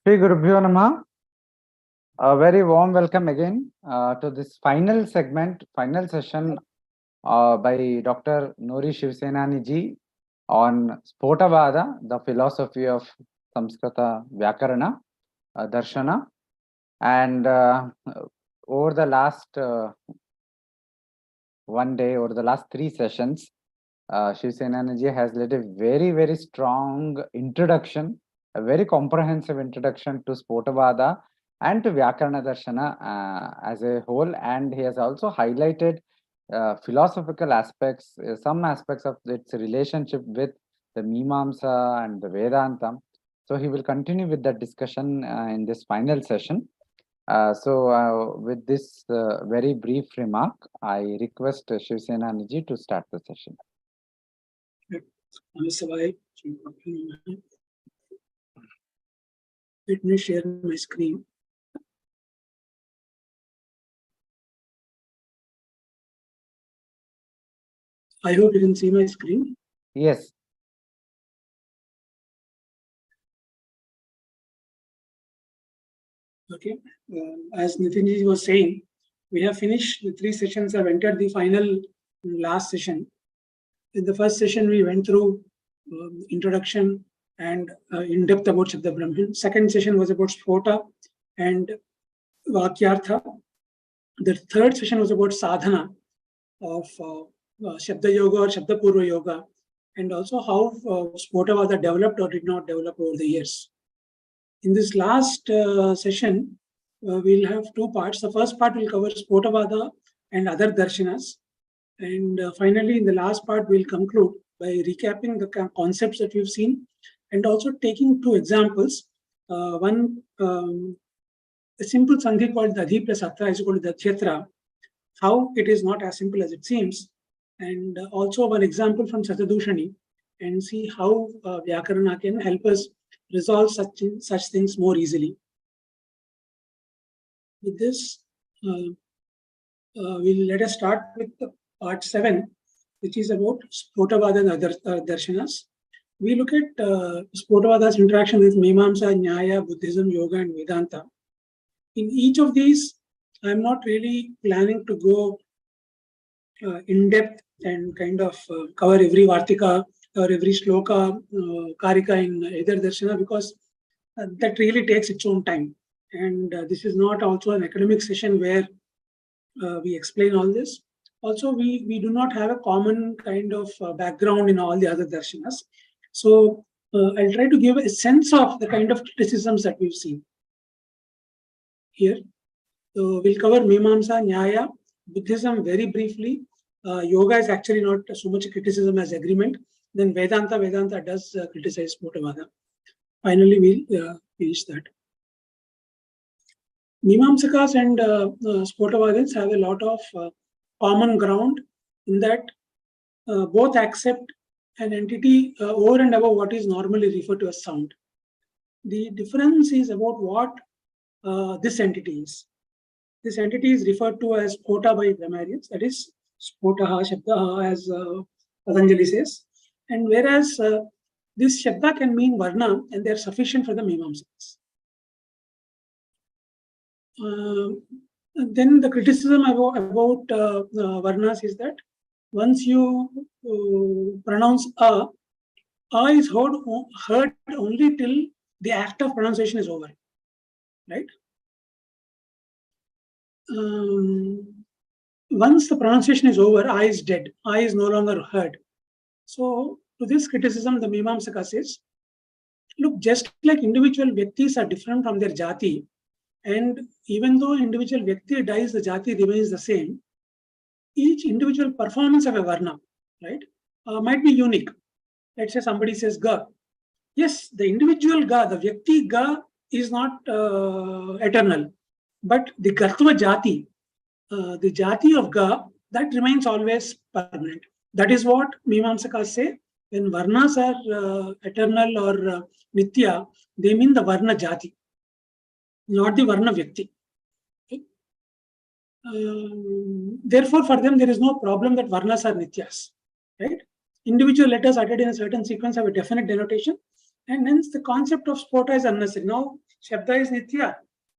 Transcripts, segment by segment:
Shri Gurubhyo Namah. A very warm welcome again to this final segment, final session by Dr. Nori Siva Senani ji on Sphotavada, the philosophy of Samskrita Vyakarana Darsana. And over the last one day, over the last 3 sessions, Siva Senani ji has led a very, very strong introduction, a very comprehensive introduction to Sphotavada and to Vyakarana Darsana as a whole, and he has also highlighted philosophical aspects, some aspects of its relationship with the Mimamsa and the Vedanta. So he will continue with that discussion in this final session. With this very brief remark, I request Siva Senani ji to start the session. Let me share my screen. I hope you can see my screen. Yes. Okay. As Nitinji was saying, we have finished the 3 sessions. I've entered the final last session. In the first session, we went through introduction and in depth about Sabdabrahman. Second session was about Sphota and Vakyartha. The third session was about sadhana of Shabda Yoga or Shabda Purva Yoga, and also how Sphotavada developed or did not develop over the years. In this last session, we'll have 2 parts. The first part will cover Sphotavada and other Darsanas. And finally, in the last part, we'll conclude by recapping the concepts that we've seen and also taking 2 examples. One, a simple Sanghi called Dadhi plus Atra is called Datyatra, how it is not as simple as it seems. And also one example from Satadushani, and see how Vyakarana can help us resolve such things more easily. With this, let us start with part 7, which is about Sphotavada and other Darsanas. We look at Sphotavada's interaction with Mimamsa, Nyaya, Buddhism, Yoga, and Vedanta. In each of these, I'm not really planning to go in depth and kind of cover every Vartika or every Shloka, Karika in either Darshana, because that really takes its own time. And this is not also an academic session where we explain all this. Also, we do not have a common kind of background in all the other Darshanas. So I'll try to give a sense of the kind of criticisms that we've seen here. So we'll cover Mimamsa, Nyaya, Buddhism very briefly. Yoga is actually not so much criticism as agreement. Then Vedanta does criticize Sphotavada. Finally, we'll finish that. Mimamsakas and Spotavadins have a lot of common ground in that both accept an entity over and above what is normally referred to as sound. The difference is about what this entity is. This entity is referred to as Spota by grammarians, that is Spotaha, Shabdaha, as Patanjali says. And whereas this Shabda can mean Varna, and they are sufficient for the Mimamsakas. Then the criticism about Varnas is that once you pronounce A is heard only till the act of pronunciation is over, right? Once the pronunciation is over, I is dead. I is no longer heard. So to this criticism, the Mimamsaka says, look, just like individual Vyaktis are different from their Jati, and even though individual Vyakti dies, the Jati remains the same, each individual performance of a Varna, right, might be unique. Let's say somebody says Ga. Yes, the individual Ga, the Vyakti Ga is not eternal, but the Gatva Jati, the Jati of Ga, that remains always permanent. That is what Mimamsakas say. When Varnas are eternal or Nitya, they mean the Varna Jati, not the Varna Vyakti. Okay? Therefore, for them, there is no problem that Varnas are Nityas. Right? Individual letters uttered in a certain sequence have a definite denotation, and hence the concept of Spota is unnecessary. Now, Shabda is Nitya,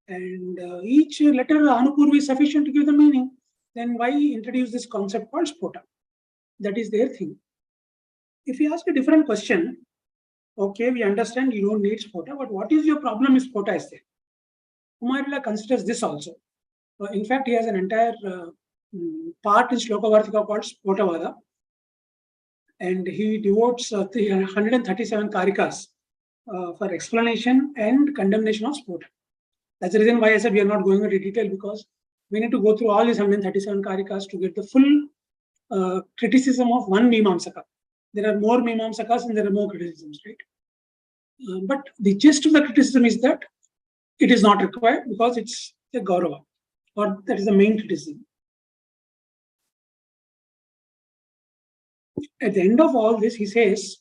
and each letter Anupurva is sufficient to give the meaning. Then why introduce this concept called Sphota? That is their thing. If you ask a different question, okay, we understand you don't need Sphota, but what is your problem if Sphota is there? Kumarila considers this also. In fact, he has an entire part in Shlokavartika called Sphotavada, and he devotes 137 karikas for explanation and condemnation of Sphota. That's the reason why I said we are not going into detail, because we need to go through all these 137 karikas to get the full criticism of one Mimamsaka. There are more Mimamsakas and there are more criticisms, right? But the gist of the criticism is that it is not required because it's a Gaurava, or that is the main criticism. At the end of all this, he says,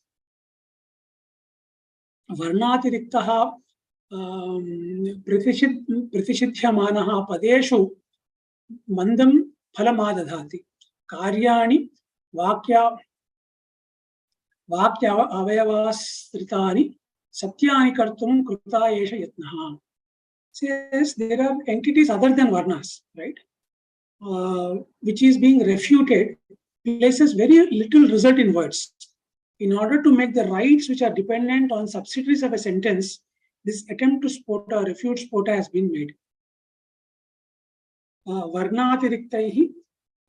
Varnatiriktaha Pratishidhyamanaha Padeshu Mandam Phalamadadhati Karyani Vakya Avayavasritani Satyani Kartum Kruta Yesha Yatnaha. Says there are entities other than Varnas, right? Which is being refuted, places very little result in words. In order to make the rights which are dependent on subsidiaries of a sentence, this attempt to refute Sphota has been made. Varnatiriktahi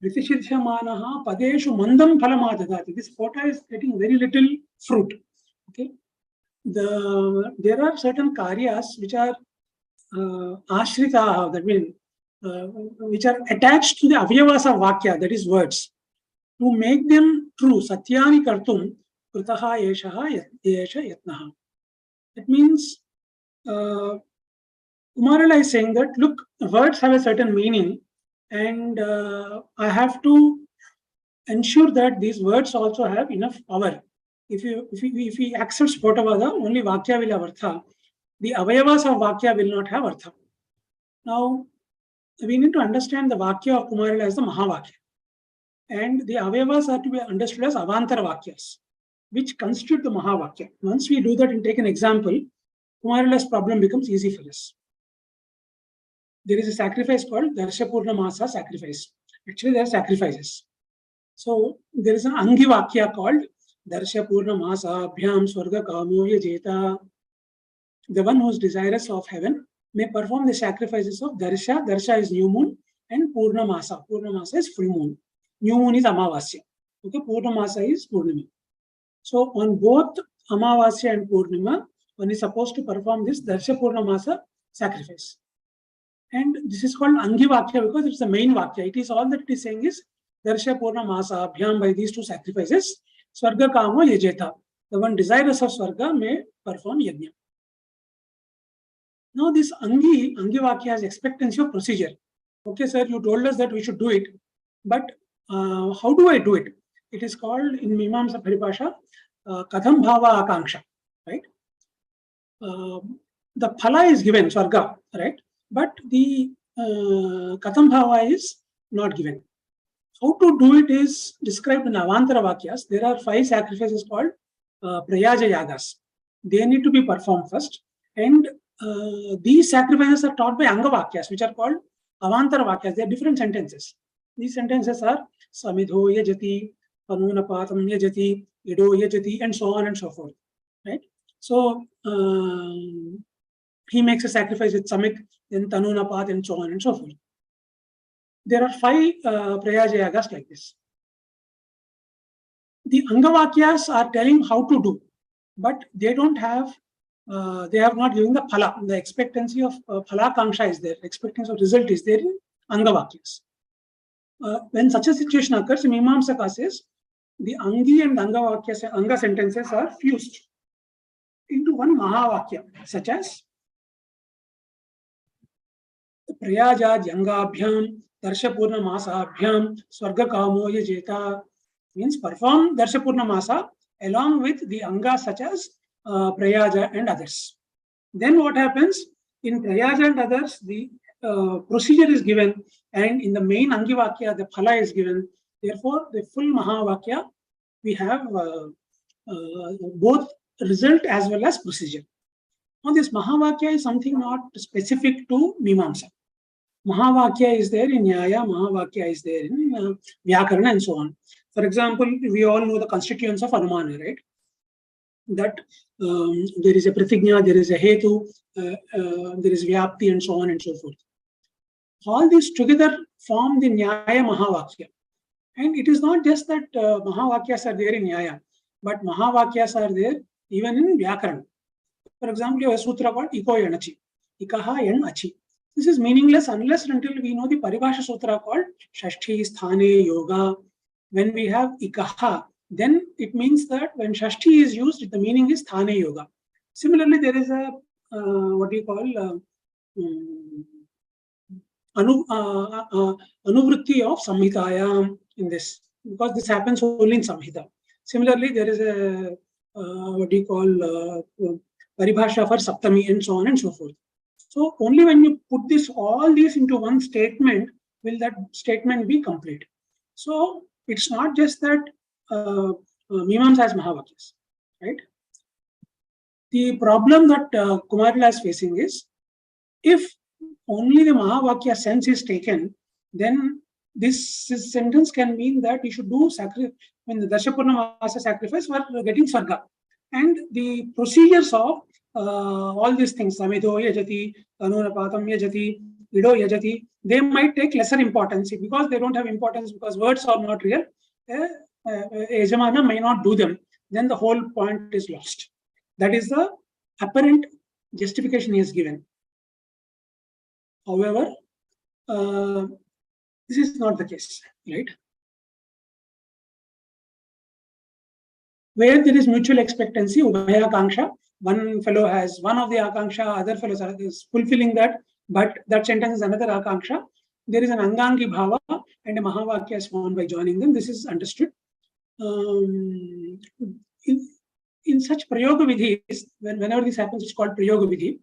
Pratishidhyamanaha Padeshu Mandam Phalamadadati. This Sphota is getting very little fruit. Okay. There are certain karyas which are ashrita, that means which are attached to the avyavas of vakya, that is words. To make them true, satyani kartum kritaha yesha yatnaha. That means Kumarila is saying that, look, words have a certain meaning, and I have to ensure that these words also have enough power. If we accept Sphotavada, only Vakya will have Artha. The Avayavas of Vakya will not have Artha. Now, we need to understand the Vakya of Kumarila as the Mahavakya. And the Avayavas are to be understood as Avantara Vakyas, which constitute the Mahavakya. Once we do that and take an example, Kumarila's problem becomes easy for us. There is a sacrifice called Darshapurna Masa sacrifice. Actually, there are sacrifices. So, there is an Angi Vakya called Darshapurna Masa Abhyam Swarga Kamo Yajeta. The one who is desirous of heaven may perform the sacrifices of Darsha. Darsha is new moon, and Purna Masa. Purna Masa is full moon. New moon is Amavasya. Okay, Purna Masa is Purnima. So, on both Amavasya and Purnima, one is supposed to perform this Darsha Purna Masa sacrifice. And this is called Angi Vakya because it's the main Vakya. It is all that it is saying is Darsha Purna Masa Abhyam, by these two sacrifices, Swarga Kamo Yajeta. The one desirous of Swarga may perform Yajna. Now, this Angi Vakya has expectancy of procedure. Okay, sir, you told us that we should do it, but how do I do it? It is called in Mimamsa Paribhasha Katham Bhava Akanksha, right? The Phala is given, Swarga, right? But the Katham Bhava is not given. How to do it is described in Avantara Vakyas. There are 5 sacrifices called Prayaja Yagas. They need to be performed first. And these sacrifices are taught by Anga Vakyas, which are called Avantara Vakyas. They are different sentences. These sentences are Samidho Yajati, Panunapatam Yajati, Ido Yajati, and so on and so forth. Right? So he makes a sacrifice with Samik, then Tanunapat, and so on and so forth. There are 5 Prayaja Yagas like this. The Angavakyas are telling how to do, but they don't have, they have not given the Phala. The expectancy of Phala Kanksha is there, expectancy of result is there in Angavakyas. When such a situation occurs, Mimamsaka says the Angi and Anga sentences are fused into one Mahavakya, such as Prayajad Yangabhyam, Darshapurna Masabhyam, Swarga Kamo Yajeta, means perform Darshapurna Masa along with the Anga such as Prayaja and others. Then what happens? In Prayaja and others, the procedure is given, and in the main Angivakya, the Phala is given. Therefore, the full Mahavakya, we have both result as well as procedure. Now this Mahavakya is something not specific to Mimamsa. Mahavakya is there in Nyaya, Mahavakya is there in Vyakarana and so on. For example, we all know the constituents of Anumana, right? That there is a Pratigna, there is a Hetu, there is Vyapti and so on and so forth. All these together form the Nyaya Mahavakya. And it is not just that Mahavakyas are there in Nyaya, but Mahavakyas are there even in Vyakarana. For example, you have a sutra called Iko Yanachi, Ikaha Yan Achi. This is meaningless unless and until we know the Paribhasha Sutra called Shashti, Sthane, Yoga. When we have Ikaha, then it means that when Shashti is used, the meaning is Sthane Yoga. Similarly, there is a what do you call Anuvritti of Samhitayam in this, because this happens only in Samhita. Similarly, there is a what do you call Paribhasha for Saptami and so on and so forth. So only when you put all these into one statement will that statement be complete. So it's not just that Mimamsa has Mahavakyas, right? The problem that Kumarila is facing is, if only the Mahavakya sense is taken, then this sentence can mean that we should do sacrifice, when the Dashapurnamasa sacrifice for getting Swarga. And the procedures of all these things, Samido Yajati, Tanunapatam Yajati, Ido Yajati, they might take lesser importance because they don't have importance because words are not real. Yajamana may not do them. Then the whole point is lost. That is the apparent justification he has given. However, this is not the case, right? Where there is mutual expectancy, Ubhaya Akanksha, one fellow has one of the Akanksha, other fellow is fulfilling that, but that sentence is another Akanksha. There is an Angangi Bhava and a Mahavakya is formed by joining them. This is understood. In such Prayoga Vidhis, whenever this happens, it's called Prayoga Vidhi.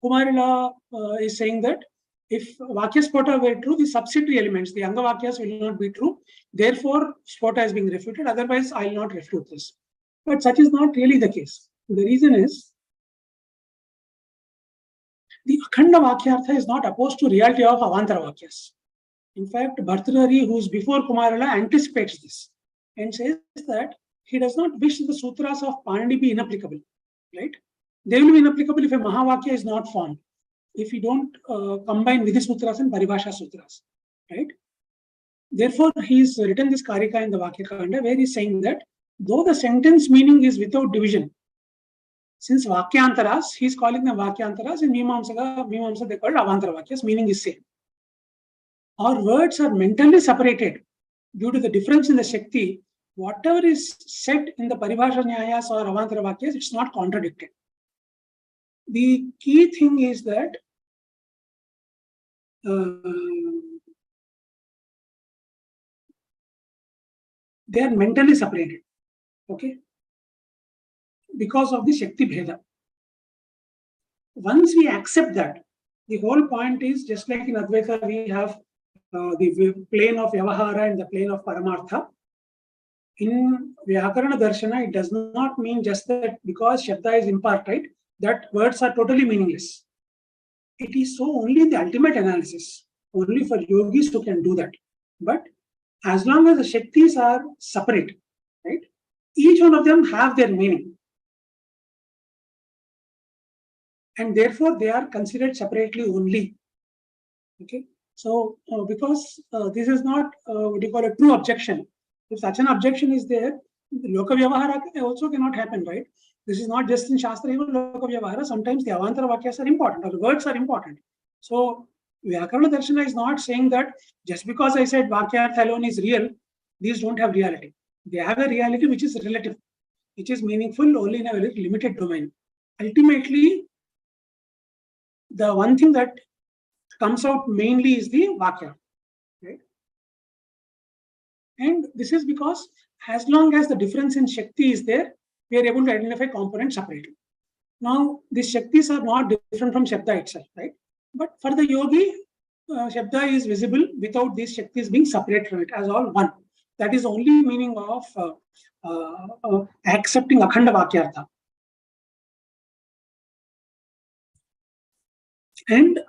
Kumarila is saying that if Vakya Sphota were true, the subsidiary elements, the Anga Vakyas will not be true. Therefore, Sphota is being refuted. Otherwise, I will not refute this. But such is not really the case. The reason is, the Akhanda Vakyartha is not opposed to reality of Avantara Vakyas. In fact, Bhartrihari, who is before Kumarila, anticipates this and says that he does not wish the sutras of Panini be inapplicable. Right? They will be inapplicable if a Mahavakya is not formed, if you don't combine Vidhi Sutras and Paribhasha Sutras, right? Therefore, he's written this Karika in the Vakya Kanda, where he's saying that though the sentence meaning is without division, since Vakyantaras, he's calling them Vakyantaras, in Mimamsa they call Avantara Vakyas, meaning is same. Our words are mentally separated due to the difference in the Shakti. Whatever is said in the Paribhasha Nyayas or Avantara Vakyas, it's not contradicted. The key thing is that they are mentally separated, okay, because of the Shakti Bheda. Once we accept that, the whole point is just like in Advaita, we have the plane of Vyavahara and the plane of Paramartha. In Vyakarana Darsana, it does not mean just that because Shabda is impartite, that words are totally meaningless. It is so only in the ultimate analysis, only for yogis who can do that. But as long as the Shaktis are separate, right, each one of them have their meaning. And therefore, they are considered separately only. Okay. So, because this is not what you call a true objection. If such an objection is there, Loka Vyavahara also cannot happen, right? This is not just in Shastra, even Loka Vyavahara. Sometimes the Avantara Vakyas are important, or the words are important. So, Vyakarana Darsana is not saying that just because I said Vakyartha alone is real, these don't have reality. They have a reality which is relative, which is meaningful only in a very limited domain. Ultimately, the one thing that comes out mainly is the Vakya, right? And this is because as long as the difference in Shakti is there, we are able to identify components separately. Now, these Shaktis are not different from Shabda itself, right? But for the yogi, Shabda is visible without these Shaktis being separate from it as all one. That is the only meaning of accepting Akhanda Vakyartha. And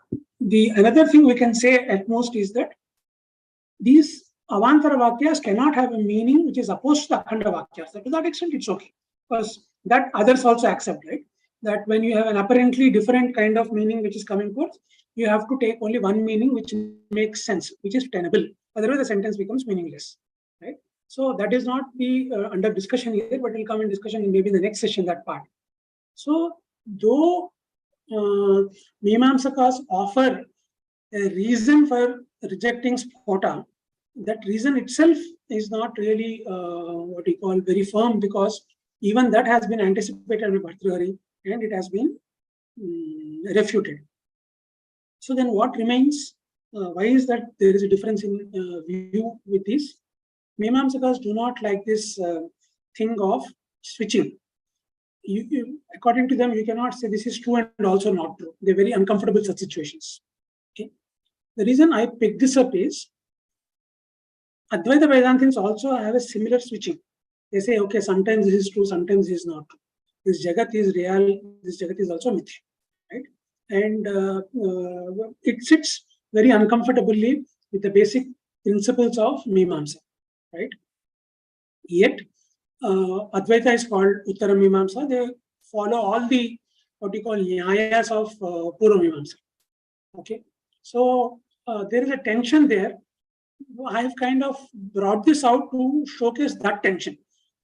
the another thing we can say at most is that these avantara vakyas cannot have a meaning which is opposed to the akhanda vakyas. So to that extent, it's okay, because that others also accept, right? That when you have an apparently different kind of meaning which is coming forth, you have to take only one meaning which makes sense, which is tenable. Otherwise, the sentence becomes meaningless, right? So that is not the under discussion here, but will come in discussion in maybe the next session, that part. So though Mimamsakas offer a reason for rejecting Sphota, that reason itself is not really what we call very firm, because even that has been anticipated by Bhartrihari and it has been refuted. So then what remains? Why is that there is a difference in view with this? Mimamsakas do not like this thing of switching. According to them, you cannot say this is true and also not true. They're very uncomfortable with such situations. Okay. The reason I picked this up is Advaita Vedantins also have a similar switching. They say, okay, sometimes this is true, sometimes this is not true. This Jagat is real, this Jagat is also mithya, right? And it sits very uncomfortably with the basic principles of Mimamsa, right? Yet, Advaita is called Uttara Mimamsa. They follow all the what we call Nyayas of Purva Mimamsa. Okay, so there is a tension there. I have kind of brought this out to showcase that tension,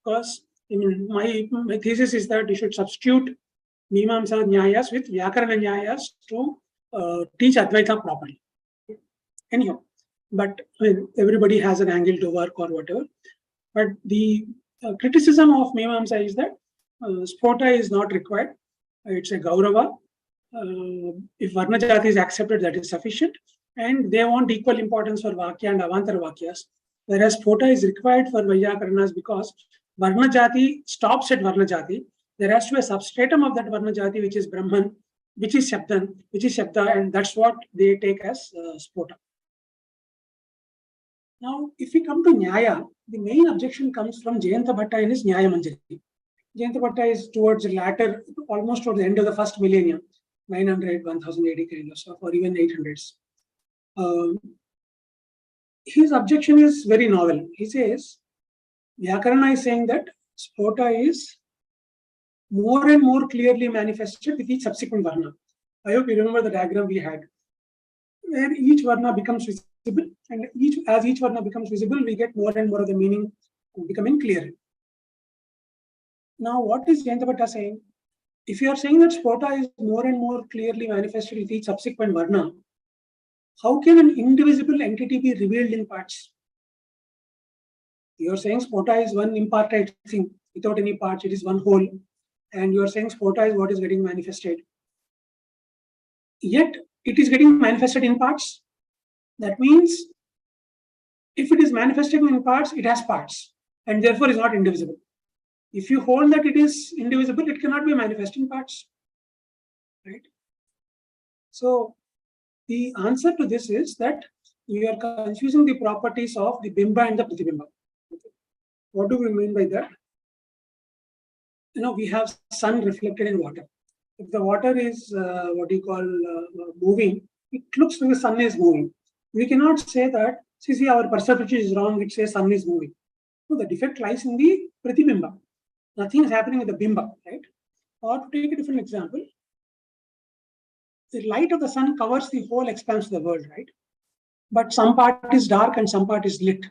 because my thesis is that you should substitute Mimamsa Nyayas with Vyakarana Nyayas to teach Advaita properly. Anyhow, but everybody has an angle to work or whatever. But the criticism of Mimamsa is that Sphota is not required. It's a Gaurava. If Varna Jati is accepted, that is sufficient. And they want equal importance for Vakya and Avantara Vakyas. Whereas Sphota is required for Vyakarnas because Varna Jati stops at Varna Jati. There has to be a substratum of that Varna Jati, which is Brahman, which is Sabda, and that's what they take as Sphota. Now, if we come to Nyaya, the main objection comes from Jayanta Bhatta in his Nyaya Manjari. Jayanta Bhatta is towards the latter, almost towards the end of the first millennium, 900, 1080 kind of stuff, or even 800s. His objection is very novel. He says, Vyakarana is saying that Sphota is more and more clearly manifested with each subsequent Varna. I hope you remember the diagram we had, where each Varna becomes visible, and as each Varna becomes visible, we get more and more of the meaning becoming clear. Now, what is Jayanta Bhatta saying? If you are saying that Sphota is more and more clearly manifested with each subsequent Varna, how can an indivisible entity be revealed in parts? You are saying Sphota is one impartite thing without any parts, it is one whole. And you are saying Sphota is what is getting manifested. Yet, it is getting manifested in parts. That means, if it is manifested in parts, it has parts, and therefore is not indivisible. If you hold that it is indivisible, it cannot be manifest in parts, right? So, the answer to this is that you are confusing the properties of the Bimba and the Pratibimba. Okay. What do we mean by that? We have sun reflected in water. If the water is what you call moving, it looks like the sun is moving. We cannot say that, see, our perception is wrong, it says sun is moving. No, the defect lies in the Pratibimba. Nothing is happening with the Bimba, right? Or to take a different example, the light of the sun covers the whole expanse of the world, right? But some part is dark and some part is lit.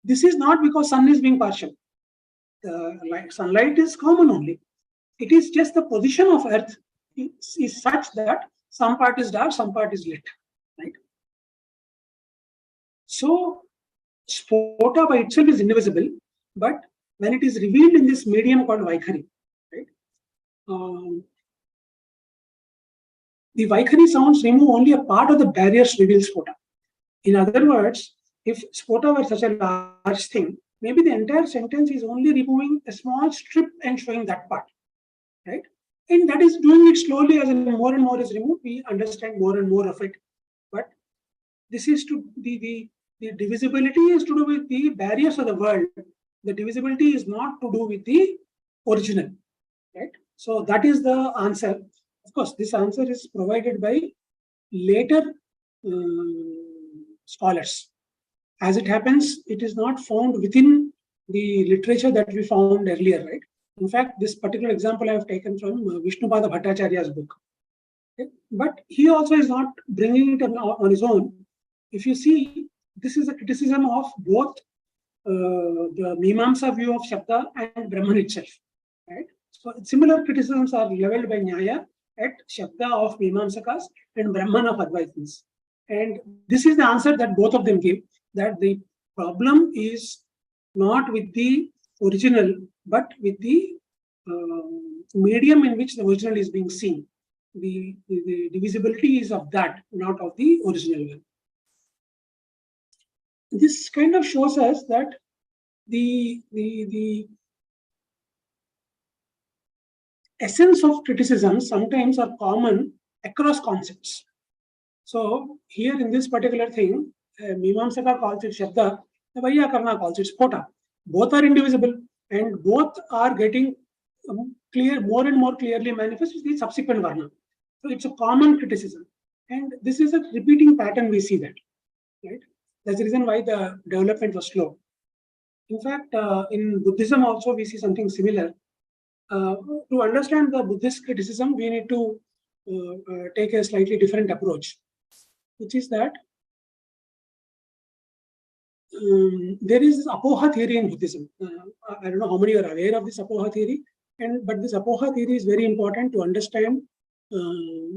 This is not because sun is being partial. The sunlight is common only. It is just the position of earth is such that some part is dark, some part is lit, right? So, Sphota by itself is indivisible, but when it is revealed in this medium called Vaikhari, right? The Vaikhari sounds remove only a part of the barriers reveal Sphota. In other words, if Sphota were such a large thing, maybe the entire sentence is only removing a small strip and showing that part, right? And that is doing it slowly. As more and more is removed, we understand more and more of it. But this is to the divisibility is to do with the barriers of the world. The divisibility is not to do with the original, right? So that is the answer. Of course, this answer is provided by later scholars. As it happens, it is not found within the literature that we found earlier, right? In fact, this particular example I have taken from Vishnupada Bhattacharya's book. Okay? But he also is not bringing it on his own. If you see, this is a criticism of both the Mimamsa view of Shabda and Brahman itself. Right? So similar criticisms are leveled by Nyaya at Shabda of Mimamsakas and Brahman of Advaitins. And this is the answer that both of them give, that the problem is not with the original, but with the medium in which the original is being seen. The divisibility is of that, not of the original one. This kind of shows us that the essence of criticism sometimes are common across concepts. So here in this particular thing, Mimamsaka calls it Shabda, the Vyakarana calls it Sphota. Both are indivisible and both are getting clear, more and more clearly manifest with the subsequent Varna. So it's a common criticism. And this is a repeating pattern, we see that. Right? That's the reason why the development was slow. In fact, in Buddhism also we see something similar. To understand the Buddhist criticism, we need to take a slightly different approach, which is that there is this Apoha theory in Buddhism. I don't know how many are aware of this Apoha theory, but this Apoha theory is very important to understand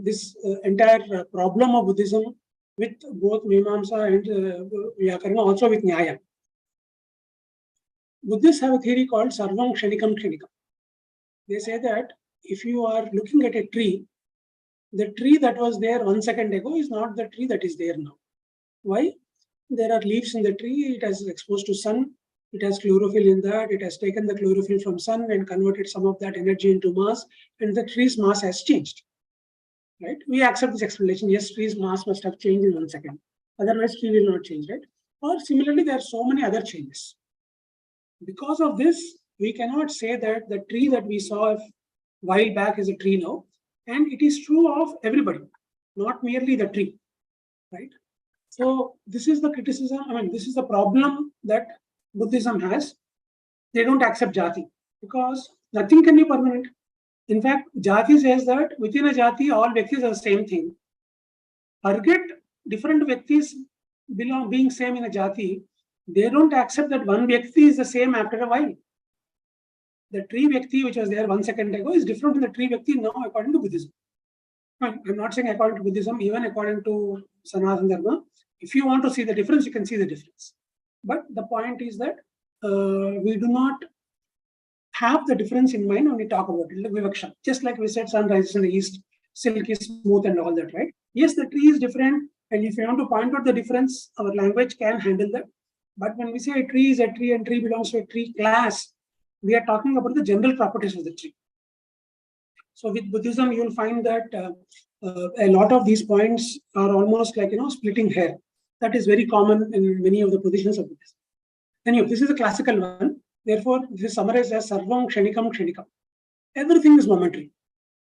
this entire problem of Buddhism with both Mimamsa and Vyakarana, also with Nyaya. Buddhists have a theory called Sarvam Kshanikam Kshanikam. They say that if you are looking at a tree, the tree that was there 1 second ago is not the tree that is there now. Why? There are leaves in the tree, it has exposed to sun, it has chlorophyll in that, it has taken the chlorophyll from sun and converted some of that energy into mass, and the tree's mass has changed. Right? We accept this explanation. Yes, tree's mass must have changed in 1 second. Otherwise, tree will not change, right? Or similarly, there are so many other changes. Because of this, we cannot say that the tree that we saw a while back is a tree now. And it is true of everybody, not merely the tree, right? So this is the criticism, this is the problem that Buddhism has. They don't accept jati because nothing can be permanent. In fact, jati says that within a jati, all vyaktis are the same thing. Forget different vyaktis being same in a jati. They don't accept that one vyakti is the same after a while. The tree vyakti which was there 1 second ago is different from the tree vyakti now according to Buddhism. I'm not saying according to Buddhism, even according to Sanatana Dharma. If you want to see the difference, you can see the difference. But the point is that we do not have the difference in mind when we talk about it, like vivaksha. Just like we said, sun rises in the east, silk is smooth and all that, right? Yes, the tree is different. And if you want to point out the difference, our language can handle that. But when we say a tree is a tree and tree belongs to a tree class, we are talking about the general properties of the tree. So with Buddhism, you'll find that a lot of these points are almost like, splitting hair. That is very common in many of the positions of Buddhism. Anyway, this is a classical one. Therefore, this is summarized as Sarvam Kshanikam Kshanikam. Everything is momentary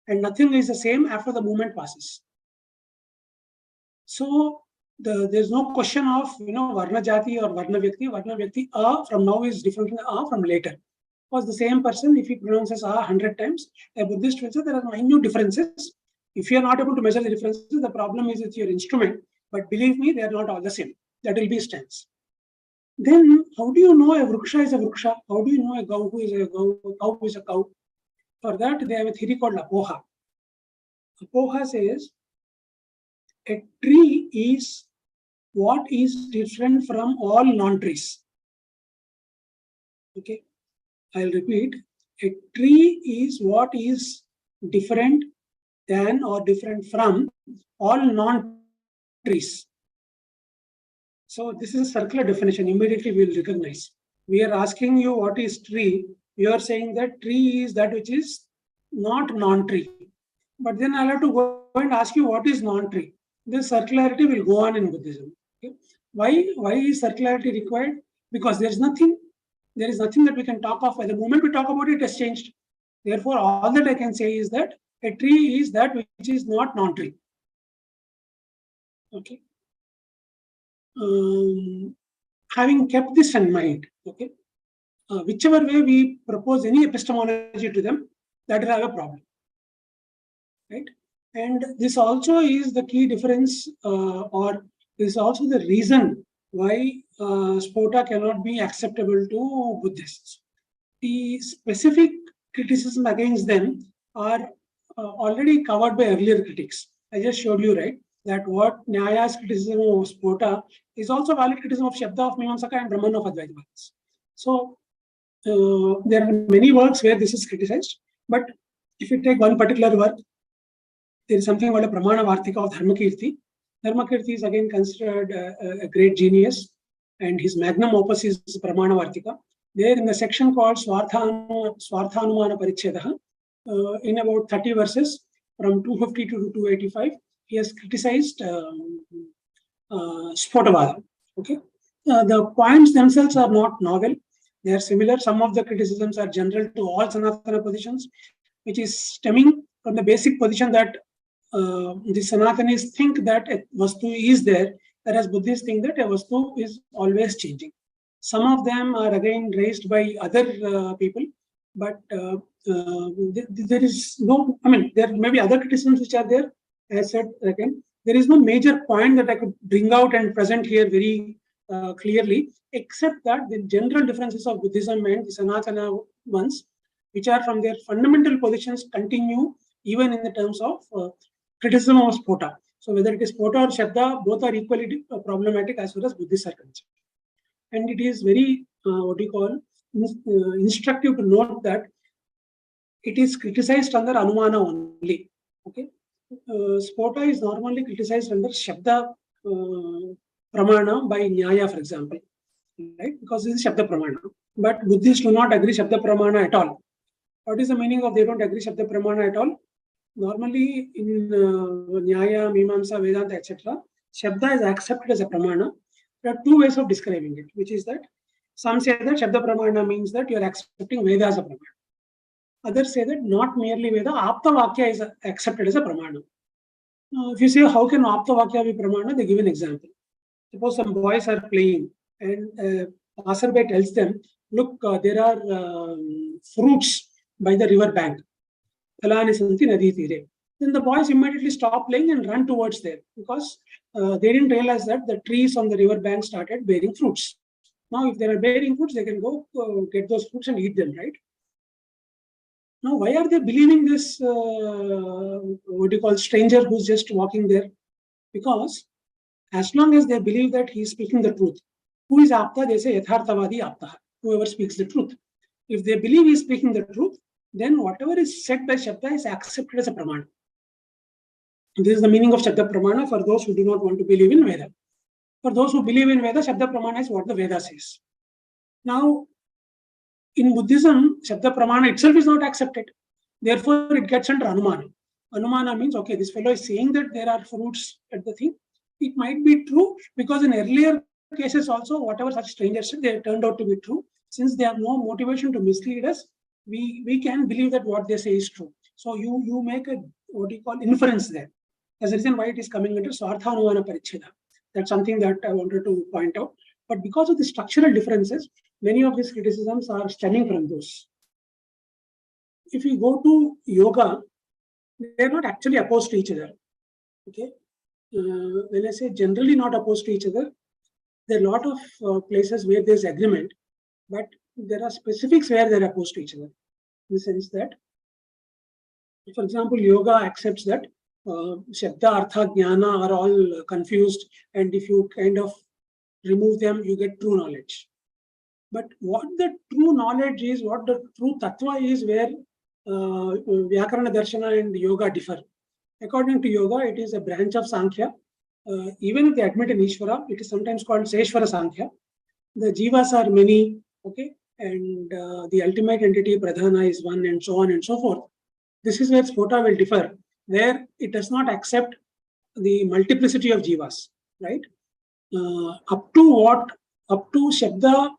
and nothing is the same after the moment passes. So there's no question of, Varna Jati or Varna Vyakti. Varna Vyakti A from now is different from A from later. Because the same person, if he pronounces A 100 times, a Buddhist will say there are minute differences. If you are not able to measure the differences, the problem is with your instrument. But believe me, they are not all the same. That will be stance. Then, how do you know a vriksha is a vriksha? How do you know a cow is a cow is a cow? For that, they have a theory called apoha. Apoha says a tree is what is different from all non-trees. Okay, I'll repeat. A tree is what is different than or different from all non-trees. So this is a circular definition. Immediately we will recognize. We are asking you what is tree. You are saying that tree is that which is not non-tree. But then I'll have to go and ask you what is non-tree. This circularity will go on in Buddhism. Okay? Why is circularity required? Because there is nothing that we can talk of. At the moment we talk about it, it has changed. Therefore, all that I can say is that a tree is that which is not non-tree. Okay. Having kept this in mind, okay, whichever way we propose any epistemology to them, that will have a problem, right? And this also is the key difference, or this is also the reason why Spota cannot be acceptable to Buddhists. The specific criticism against them are already covered by earlier critics. I just showed you, right, that what Nyaya's criticism of Spota is also valid criticism of Shabda of Mimamsaka and Brahman of Advaita. So there are many works where this is criticized, but if you take one particular work, there is something called a Pramana Vartika of Dharmakirti. Dharmakirti is again considered a great genius, and his magnum opus is Pramana Vartika. There in the section called Swarthanumana Parichedaha, in about 30 verses from 250 to 285, he has criticized Sphotavada. Okay, the points themselves are not novel; they are similar. Some of the criticisms are general to all Sanatana positions, which is stemming from the basic position that the Sanatanis think that a vastu is there, whereas Buddhists think that a vastu is always changing. Some of them are again raised by other people, but there is no, I mean, there may be other criticisms which are there. As said again, there is no major point that I could bring out and present here very clearly, except that the general differences of Buddhism and the Sanatana ones, which are from their fundamental positions, continue even in the terms of criticism of Spota. So whether it is Spota or Shabda, both are equally problematic as far as Buddhists are concerned. And it is very, instructive to note that it is criticized under Anumana only. Okay, Spota is normally criticized under Shabda Pramana by Nyaya, for example, right? Because this is Shabda Pramana. But Buddhists do not agree Shabda Pramana at all. What is the meaning of they don't agree Shabda Pramana at all? Normally in Nyaya, Mimamsa, Vedanta, etc., Shabda is accepted as a Pramana. There are two ways of describing it, which is that some say that Shabda Pramana means that you are accepting Veda as a Pramana. Others say that not merely Veda, Apta Vakya is accepted as a Pramana. If you say how can Apta Vakya be Pramana, they give an example. Suppose some boys are playing and passerby tells them, look, there are fruits by the river bank. Then the boys immediately stop playing and run towards there because they didn't realize that the trees on the river bank started bearing fruits. Now, if they are bearing fruits, they can go get those fruits and eat them, right? Now, why are they believing this, stranger who's just walking there? Because as long as they believe that he is speaking the truth, who is Apta? They say Yatharthavadi Apta, whoever speaks the truth. If they believe he is speaking the truth, then whatever is said by Shabda is accepted as a Pramana. This is the meaning of Shabda Pramana for those who do not want to believe in Veda. For those who believe in Veda, Shabda Pramana is what the Veda says. Now, in Buddhism, Shabda Pramana itself is not accepted. Therefore, it gets under Anumana. Anumana means, okay, this fellow is saying that there are fruits at the thing. It might be true because in earlier cases also, whatever such strangers said, they have turned out to be true. Since they have no motivation to mislead us, we can believe that what they say is true. So you make a inference there. That's the reason why it is coming under Swarthanumana Paricheda. That's something that I wanted to point out. But because of the structural differences, many of these criticisms are stemming from those. If we go to yoga, they are not actually opposed to each other. Okay, when I say generally not opposed to each other, there are a lot of places where there's agreement, but there are specifics where they're opposed to each other. In the sense that, for example, yoga accepts that Shabda, Artha, Jnana are all confused, and if you kind of remove them, you get true knowledge. But what the true knowledge is, what the true tattva is, where Vyakarana Darsana and yoga differ. According to yoga, it is a branch of Sankhya. Even if they admit in Ishvara, it is sometimes called Seshvara Sankhya. The jivas are many, okay, and the ultimate entity, Pradhana, is one, and so on and so forth. This is where Sphota will differ, where it does not accept the multiplicity of jivas, right? Up to Shabda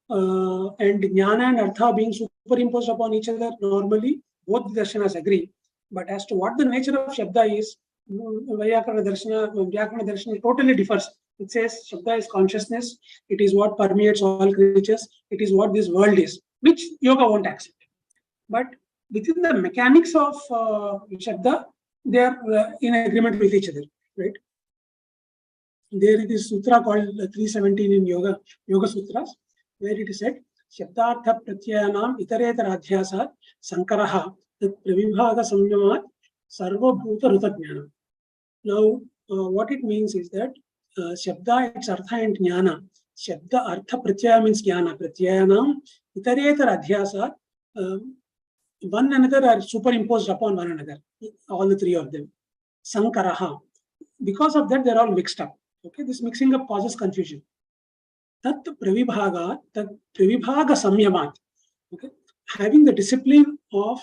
and Jnana and Artha being superimposed upon each other, normally both the Darsanas agree. But as to what the nature of Shabda is, Vyakarana Darsana totally differs. It says Sabda is consciousness, it is what permeates all creatures, it is what this world is, which yoga won't accept. But within the mechanics of Sabda, they are in agreement with each other, right? There is sutra called 317 in Yoga Sutras, where it is said, Shabdartha Pratyayanam Itaretara Sankaraha Tat Pravibhaga Samyamat Sarvabhuta Rutajnana. Now, what it means is that Shabda, its Artha and Jnana. Shabda Artha Pratyaya means Jnana. Pratyayanam Itaretara Adhyasa, one another are superimposed upon one another, all the three of them. Sankaraha. Because of that, they're all mixed up. Okay, this mixing up causes confusion. Tat pravibhaga samyamat. Okay, having the discipline of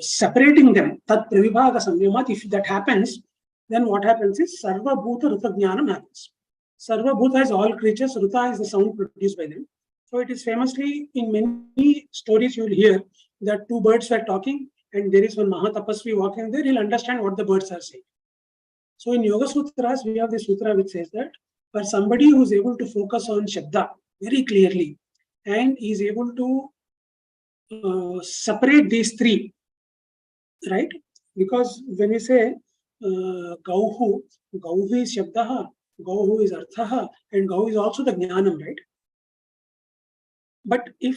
separating them. Tat pravibhaga samyamat. If that happens, then what happens is sarva bhuta ruta jnanam happens. Sarva bhuta is all creatures. Ruta is the sound produced by them. So it is famously in many stories you will hear that two birds were talking, and there is one Mahatapasvi walking there. He'll understand what the birds are saying. So in Yoga Sutras, we have this sutra which says that for somebody who is able to focus on Shabda very clearly and is able to separate these three, right? Because when we say Gauhu is Shabdaha, Gauhu is Arthaha, and Gau is also the Jnanam, right? But if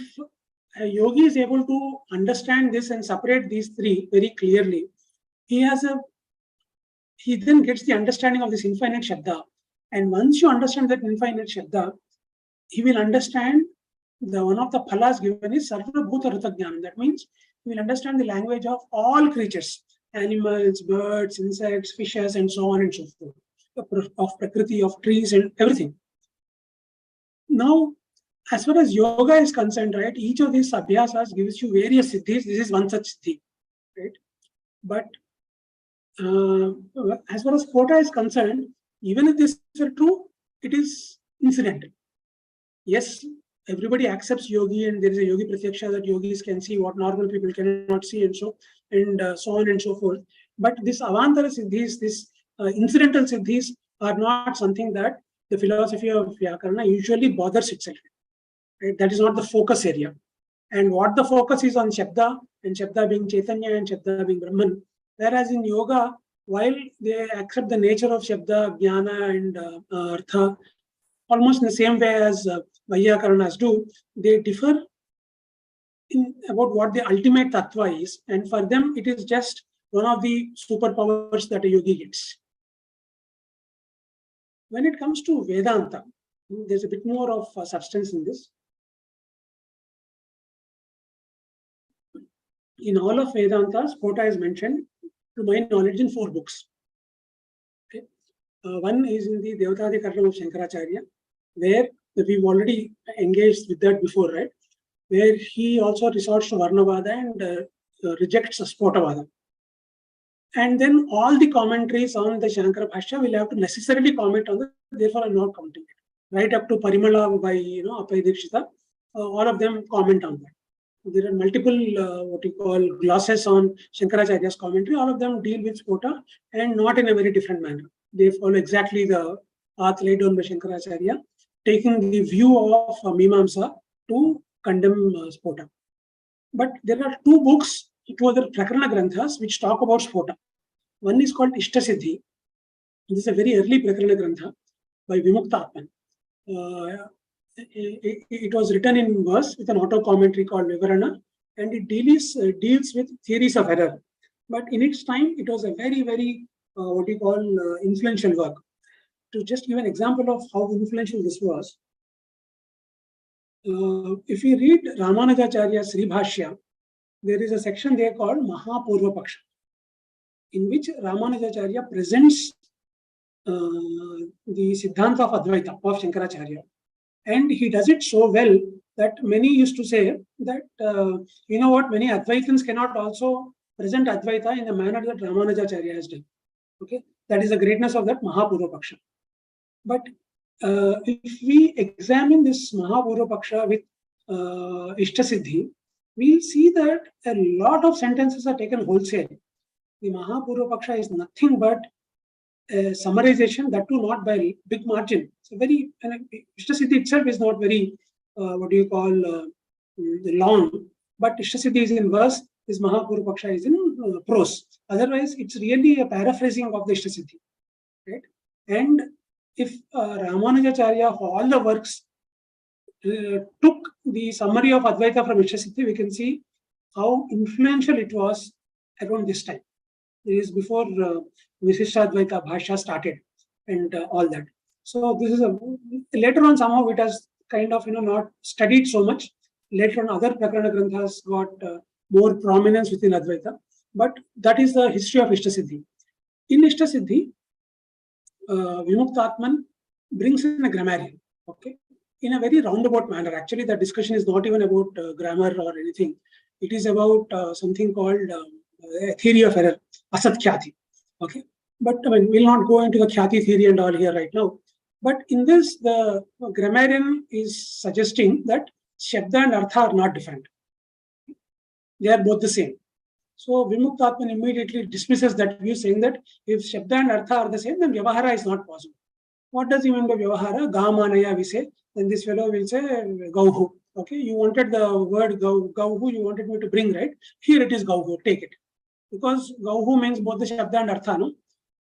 a yogi is able to understand this and separate these three very clearly, he then gets the understanding of this infinite Shabda. And once you understand that infinite Shabda, he will understand one of the phalas given is Sarva Bhuta Ruta Jnana. That means he will understand the language of all creatures, animals, birds, insects, fishes, and so on and so forth, of Prakriti, of trees, and everything. Now, as far as yoga is concerned, right, each of these abhyasas gives you various siddhis. This is one such siddhi, right? But as far as quota is concerned, even if this were true, it is incidental. Yes, everybody accepts yogi, and there is a yogi pratyaksha that yogis can see what normal people cannot see, and so on and so forth. But this avantara siddhis, this incidental siddhis, are not something that the philosophy of Vyakarana usually bothers itself with. Right? That is not the focus area. And what the focus is on Shabda, and Shabda being Chaitanya, and Shabda being Brahman. Whereas in yoga, while they accept the nature of Shabda, Jnana, and Artha, almost in the same way as Vyakarana's do, they differ about what the ultimate tattva is. And for them, it is just one of the superpowers that a yogi gets. When it comes to Vedanta, there's a bit more of substance in this. In all of Vedantas, Kota is mentioned, to my knowledge, in 4 books. Okay. One is in the Devnagari of Shankaracharya, where we've already engaged with that before, right? Where he also resorts to Varnavada and rejects Sphotavada. And then all the commentaries on the Shankara Bhashya will have to necessarily comment on the, therefore I'm not commenting it. Right up to Parimala by Apai Dikshita, all of them comment on that. There are multiple what you call glosses on Shankaracharya's commentary. All of them deal with Spota and not in a very different manner. They follow exactly the path laid down by Shankaracharya, taking the view of Mimamsa to condemn Spota. But there are 2 books, 2 other Prakarana Granthas which talk about Spota. One is called Ishtasiddhi. This is a very early Prakarana Grantha by Vimukta Atman. It was written in verse with an auto commentary called Vivarana, and it deals with theories of error. But in its time, it was a very, very what you call influential work. To just give an example of how influential this was, if we read Ramanujacharya's Sri Bhashya, there is a section there called Mahapurva Paksha, in which Ramanujacharya presents the Siddhanta of Advaita of Shankaracharya. And he does it so well that many used to say that, many Advaitins cannot also present Advaita in the manner that Ramanujacharya has done. Okay, that is the greatness of that Mahapurva Paksha. But if we examine this Mahapurva Paksha with Ishtasiddhi, we see that a lot of sentences are taken wholesale. The Mahapurvapaksha is nothing but a summarization, that too not by big margin. So very, Ishtasiddhi itself is not very, long, but Ishtasiddhi is in verse, this Mahapurvapaksha is in prose. Otherwise, it's really a paraphrasing of the Ishtasiddhi, right? And if Ramanujacharya, all the works, took the summary of Advaita from Ishtasiddhi, we can see how influential it was around this time. This is before Visishtadvaita Bhashya started and all that. So this is later on somehow it has kind of not studied so much. Later on other Prakarana Granthas got more prominence within Advaita. But that is the history of Ishtasiddhi. In Ishtasiddhi, Vimuktatman brings in a grammarian, okay, in a very roundabout manner. Actually, the discussion is not even about grammar or anything. It is about something called theory of error, asat khyati. Okay, but we'll not go into the khyati theory and all here right now. But in this, the grammarian is suggesting that Shabda and Artha are not different. They are both the same. So Vimuktatman immediately dismisses that view, saying that if Shabda and Artha are the same, then Vyavahara is not possible. What does he mean by Vyavahara? Gamanaya we say. Then this fellow will say Gauhu. Okay, you wanted the word Gauhu, you wanted me to bring, right? Here it is Gauhu, take it. Because Gauhu means both the Shabda and Artha, no?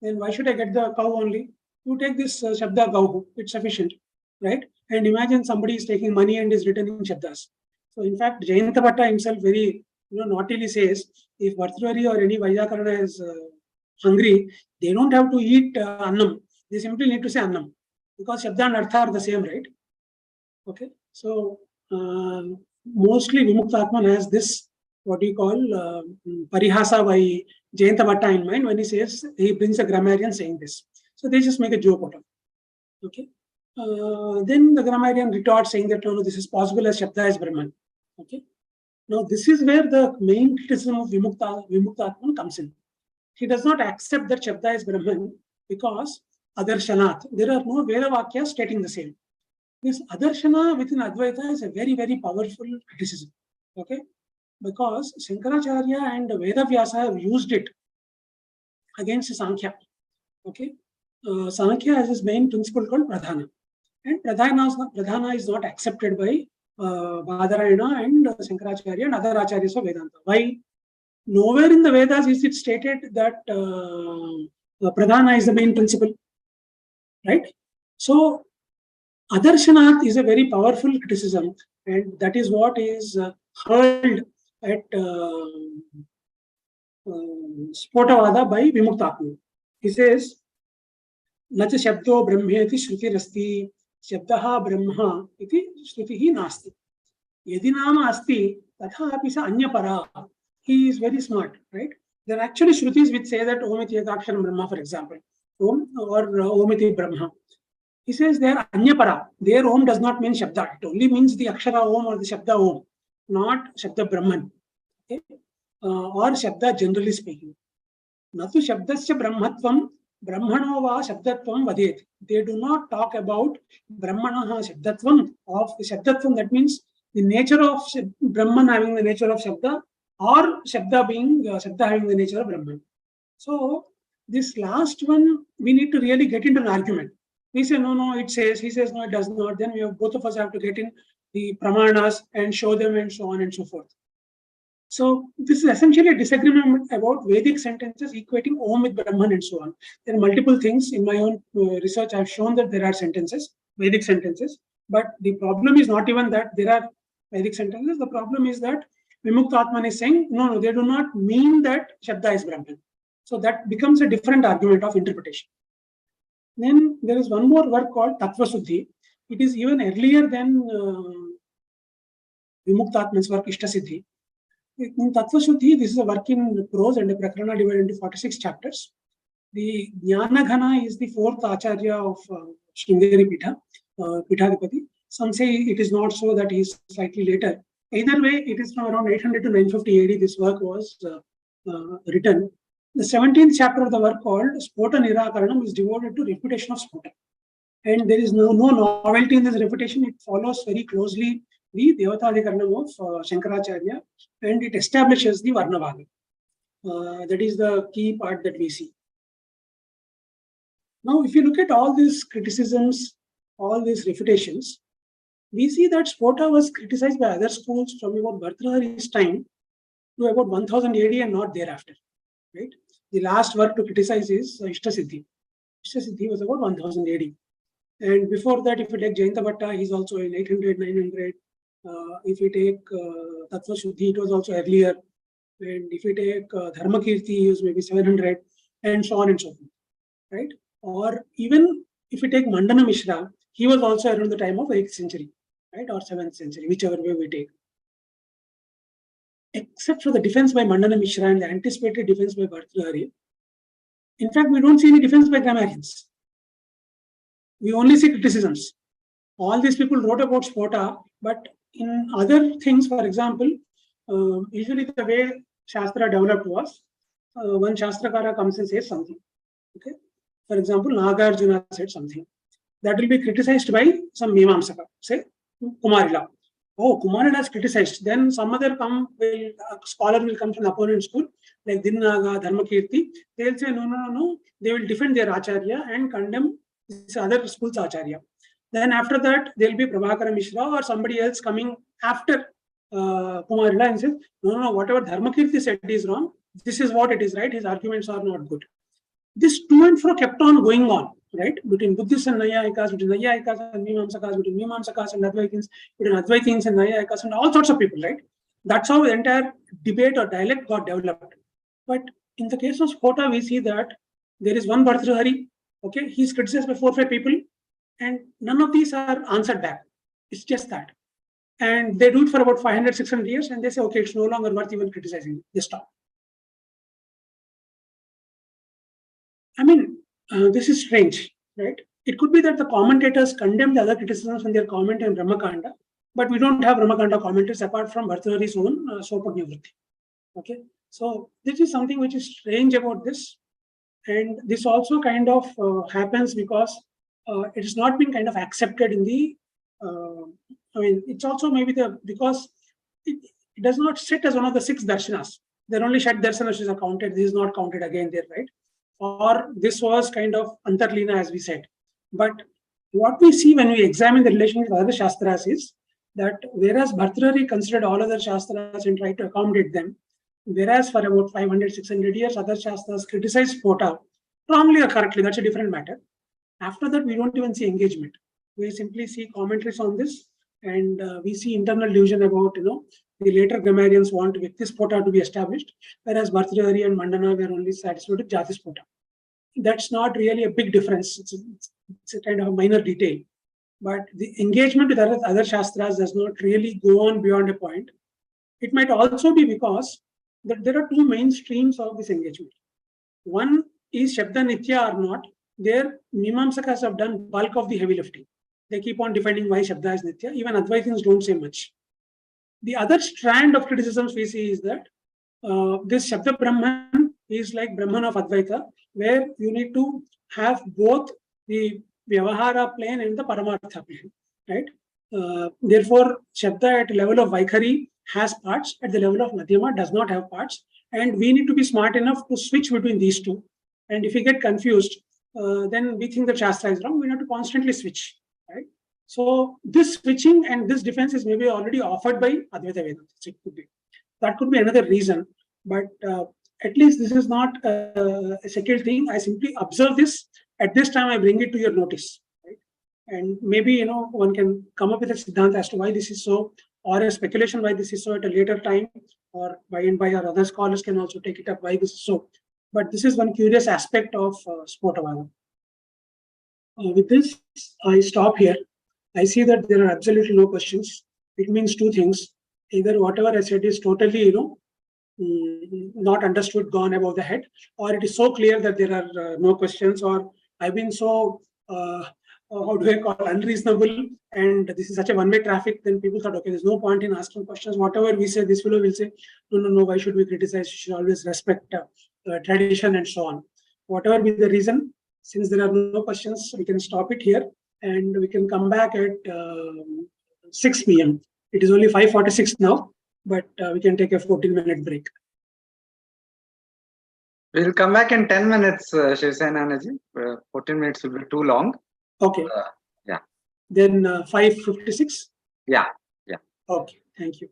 Then why should I get the cow only? You take this Shabda Gauhu, it's sufficient, right? And imagine somebody is taking money and is returning Shabdas. So in fact, Jayanta Bhatta himself very naughtily says, if Bhartrihari or any Vyakarana is hungry, they don't have to eat Annam. They simply need to say Annam. Because Shabda and Artha are the same, right? Okay. So mostly Vimuktatman has this, what we call Parihasa by Jayanta Bhatta in mind when he says, he brings a grammarian saying this. So they just make a joke out of it. Okay. Then the grammarian retorts saying that no, this is possible as Shabda is Brahman. Okay. Now this is where the main criticism of Vimuktatman comes in. He does not accept that Shabda is Brahman because Adarshanath. There are no Veda Vakyas stating the same. This Adarshana within Advaita is a very, very powerful criticism. Okay. Because Shankaracharya and Vedavyasa have used it against Sankhya. Okay. Sankhya has his main principle called Pradhana. And Pradhana is not accepted by Badarayana and Shankaracharya and other Acharyas of Vedanta. Why? Nowhere in the Vedas is it stated that Pradhana is the main principle. Right? So, Adarshanath is a very powerful criticism, and that is what is hurled at Sphotavada by Vimuktatman. He says, Nacha Shabdo Brahmeti Shrutirasti Shabdaha Brahma iti Shrutihi Nasti. Yadinama Asti Tatha Apisa Anyapara. He is very smart, right? There are actually Shrutis which say that Om iti Ekaksharam Brahma, for example, Om or Om iti Brahma. He says they are Anyapara. Their Om does not mean Shabda. It only means the Akshara Om or the Shabda Om, not Shabda Brahman. Okay? Or Shabda generally speaking. Natu Shabdasya Brahmatvam Brahmano va Shabdatvam Vadet. They do not talk about Brahmanaha Shabdatvam of the Shabdatvam. That means the nature of Brahman having the nature of Shabda, or Shabda being Shabda having the nature of Brahman. So this last one, we need to really get into an argument. We say, no, it says, he says, no, it does not. Then we have, both of us have to get in the pramanas and show them and so on and so forth. So this is essentially a disagreement about Vedic sentences equating Om with Brahman and so on. There are multiple things. In my own research, I have shown that there are sentences, Vedic sentences. But the problem is not even that there are Vedic sentences. The problem is that Vimuktatman is saying, no, they do not mean that Shabda is Brahman. So that becomes a different argument of interpretation. Then there is one more work called Tattva Suddhi. It is even earlier than Vimuktatman's work Ishtasiddhi. In Tattva Suddhi, this is a work in prose and a Prakarana divided into 46 chapters. The Jnanaghana is the fourth Acharya of Sringeri Pitha, Pitadipati. Some say it is not so, that he is slightly later. Either way, it is from around 800 to 950 AD this work was written. The 17th chapter of the work called Sphota Nirakaranam is devoted to refutation of Sphota. And there is no novelty in this refutation. It follows very closely the Devatadikaranam of Shankaracharya, and it establishes the Varnavada. That is the key part that we see. Now, if you look at all these criticisms, all these refutations, we see that Sphota was criticized by other schools from about Bhartrhari's time to about 1000 AD and not thereafter. Right? The last work to criticize is Ishtasiddhi. Ishtasiddhi was about 1000 AD. And before that, if you take Jayanta Bhatta, he's also in 800, 900. If you take Tattva Shuddhi, it was also earlier. And if you take Dharmakirti, he was maybe 700, and so on and so forth. Right? Or even if you take Mandana Mishra, he was also around the time of 8th century, right? Or 7th century, whichever way we take. Except for the defense by Mandana Mishra and the anticipated defense by Bhartrhari, in fact, we don't see any defense by grammarians. We only see criticisms. All these people wrote about Sphota, but in other things, for example, usually the way Shastra developed was, one Shastrakara comes and says something. Okay. For example, Nagarjuna said something. That will be criticized by some Mimamsaka, say Kumarila. Oh, Kumarila has criticized. Then some other scholar will come from the opponent school, like Devnagari, Dharmakirti. They'll say, no. They will defend their Acharya and condemn this other school's Acharya. Then after that, there will be Prabhakara Mishra or somebody else coming after Kumarila and says, no, whatever Dharmakirti said is wrong. This is what it is, right? His arguments are not good. This to and fro kept on going on, right? Between Buddhists and Nayayikas, between Nayayikas and Mimamsakas, between Mimamsakas and Advaitins, between Advaitins and Nayayikas, and all sorts of people, right? That's how the entire debate or dialect got developed. But in the case of Sphota, we see that there is one Bhartrhari, okay? He's criticized by 4 or 5 people, and none of these are answered back. It's just that. And they do it for about 500, 600 years, and they say, okay, it's no longer worth even criticizing. They stop. I mean, this is strange, right? It could be that the commentators condemn the other criticisms in their comment in Brahmakanda, but we don't have Brahmakanda commentaries apart from Bhartrhari's own Sopagnyavritti. Okay, so this is something which is strange about this, and this also kind of happens because it has not been kind of accepted in the. I mean, it's also maybe because it does not sit as one of the 6 Darsanas. There are only Shat Darsanas which are counted. This is not counted again there, right? Or this was kind of Antarlina, as we said. But what we see when we examine the relation with other Shastras is that whereas Bhartrhari considered all other Shastras and tried to accommodate them, whereas for about 500, 600 years, other Shastras criticized Sphota, wrongly or correctly, that's a different matter. After that, we don't even see engagement. We simply see commentaries on this, and we see internal division about, the later grammarians want Vyakti Sphota to be established, whereas Bhartrhari and Mandana were only satisfied with Jati Sphota. That's not really a big difference. It's a kind of a minor detail. But the engagement with other Shastras does not really go on beyond a point. It might also be because that there are 2 main streams of this engagement. One is Shabda Nitya or not. There, Mimamsakas have done bulk of the heavy lifting. They keep on defining why Shabda is Nitya. Even Advaitins don't say much. The other strand of criticisms we see is that this Sabdabrahman is like Brahman of Advaita, where you need to have both the Vyavahara plane and the Paramartha plane, right? Therefore, Shabda at the level of Vaikhari has parts, at the level of Madhyama does not have parts, and we need to be smart enough to switch between these two. And if we get confused, then we think the Shastra is wrong. We have to constantly switch, right? So this switching and this defense is maybe already offered by Advaita Vedanta. It could be. That could be another reason. But at least this is not a settled thing. I simply observe this. At this time, I bring it to your notice. Right? And maybe, one can come up with a siddhanta as to why this is so, or a speculation why this is so at a later time, or by and by, or other scholars can also take it up why this is so. But this is one curious aspect of Sphotavada. With this, I stop here. I see that there are absolutely no questions. It means 2 things. Either whatever I said is totally, not understood, gone above the head, or it is so clear that there are no questions, or I've been so, how do I call, unreasonable, and this is such a one-way traffic, then people thought, okay, there's no point in asking questions. Whatever we say, this fellow will say, no, why should we criticize? We should always respect tradition and so on. Whatever be the reason, since there are no questions, we can stop it here, and we can come back at 6 p.m. It is only 5:46 now, but we can take a 14-minute break. We'll come back in 10 minutes, Shivasenani. 14 minutes will be too long. Okay. Yeah. Then 5:56. Yeah. Okay. Thank you.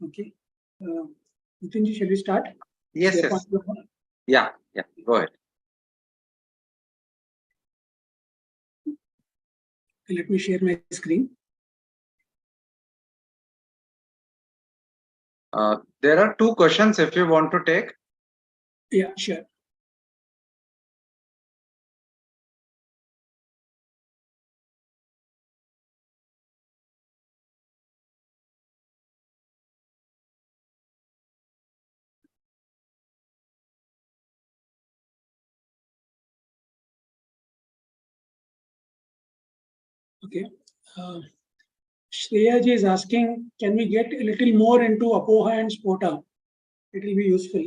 Okay. Nitinji, shall we start? Yes, Yeah, yes. Yeah, go ahead. Let me share my screen. There are 2 questions if you want to take. Yeah, sure. Okay. Shreya ji is asking, can we get a little more into Apoha and Sphota? It will be useful.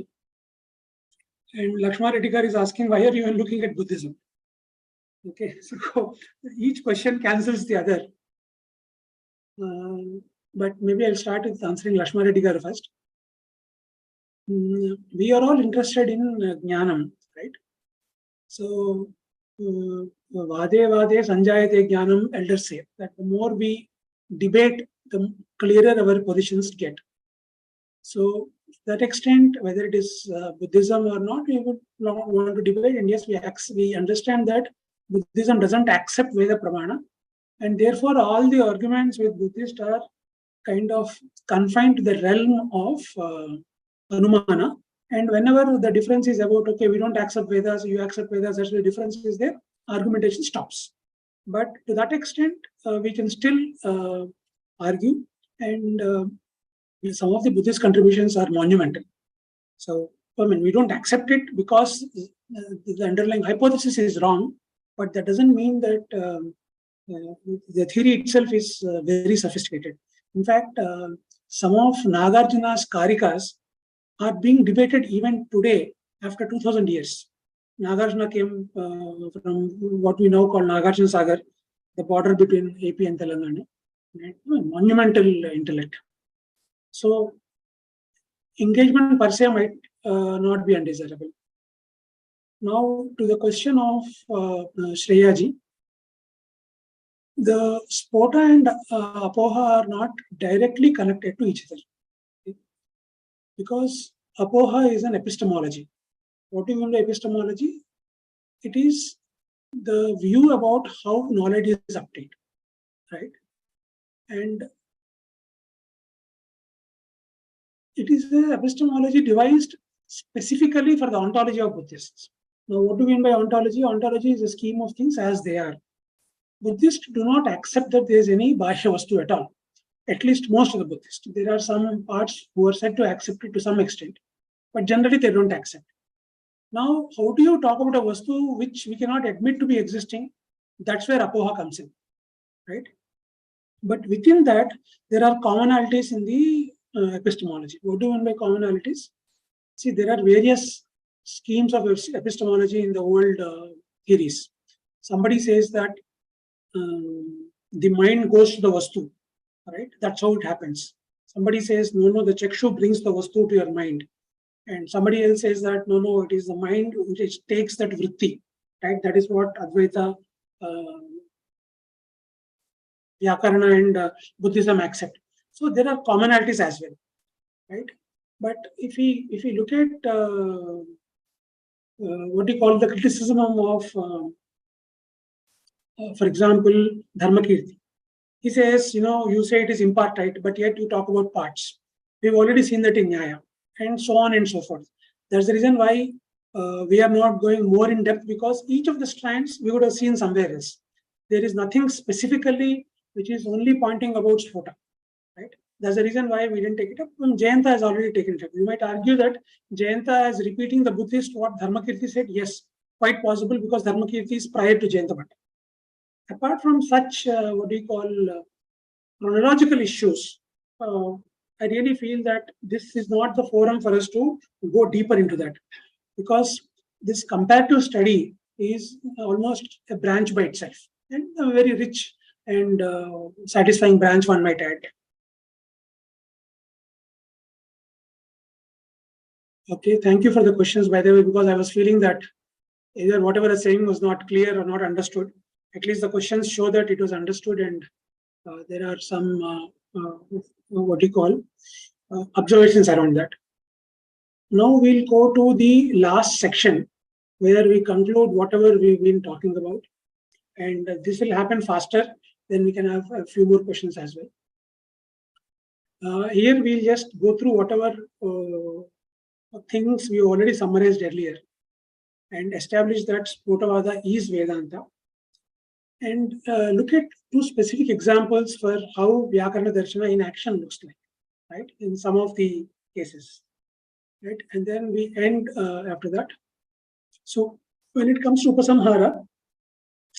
And Lakshma Redikar is asking, why are you even looking at Buddhism? Okay, so each question cancels the other. But maybe I'll start with answering Lakshma Redikar first. We are all interested in Jnanam, right? So, Vade Sanjayate Jnanam, elders say that the more we debate, the clearer our positions get. So, to that extent, whether it is Buddhism or not, we would not want to debate. And yes, we understand that Buddhism doesn't accept Veda Pramana, and therefore all the arguments with Buddhists are kind of confined to the realm of Anumana. And whenever the difference is about, okay, we don't accept Vedas, you accept Vedas, that's the difference is there, argumentation stops. But to that extent, we can still argue, and some of the Buddhist contributions are monumental. So, I mean, we don't accept it because the underlying hypothesis is wrong, but that doesn't mean that the theory itself is very sophisticated. In fact, some of Nagarjuna's Karikas are being debated even today after 2000 years. Nagarjuna came from what we now call Nagarjuna Sagar, the border between AP and Telangana. Right? Monumental intellect. So, engagement per se might not be undesirable. Now, to the question of Shreya ji, the Sphota and Apoha are not directly connected to each other. Okay? Because Apoha is an epistemology. What do you mean by epistemology? It is the view about how knowledge is obtained, right? And it is an epistemology devised specifically for the ontology of Buddhists. Now, what do we mean by ontology? Ontology is a scheme of things as they are. Buddhists do not accept that there is any Bahya Vastu at all. At least most of the Buddhists. There are some parts who are said to accept it to some extent, but generally they don't accept. Now, how do you talk about a Vastu which we cannot admit to be existing? That's where Apoha comes in, right? But within that, there are commonalities in the epistemology. What do you mean by commonalities? See, there are various schemes of epistemology in the old theories. Somebody says that the mind goes to the Vastu, right? That's how it happens. Somebody says, no, the Chakshu brings the Vastu to your mind. And somebody else says that, no, it is the mind which takes that vritti, right? That is what Advaita, Vyakarana and Buddhism accept. So there are commonalities as well, right? But if we look at what do you call the criticism of, for example, Dharmakirti. He says, you say it is impartite, but yet you talk about parts. We've already seen that in Nyaya, and so on and so forth. That's the reason why we are not going more in depth, because each of the strands we would have seen somewhere else. There is nothing specifically which is only pointing about Sphota, right? That's the reason why we didn't take it up. Jayanta has already taken it up. You might argue that Jayanta is repeating the Buddhist what Dharmakirti said. Yes, quite possible, because Dharmakirti is prior to Jayanta Bhatta. Apart from such, what do you call, chronological issues, I really feel that this is not the forum for us to go deeper into that, because this comparative study is almost a branch by itself, and a very rich and satisfying branch, one might add. Okay, thank you for the questions, by the way, because I was feeling that either whatever I was saying was not clear or not understood. At least the questions show that it was understood, and there are some observations around that. Now we'll go to the last section where we conclude whatever we've been talking about. And this will happen faster, then we can have a few more questions as well. Here we'll just go through whatever things we already summarized earlier and establish that Sphotavada is Vedanta. And look at two specific examples for how Vyakarana Darsana in action looks like, right, in some of the cases. Right? And then we end after that. So when it comes to Upasamhara,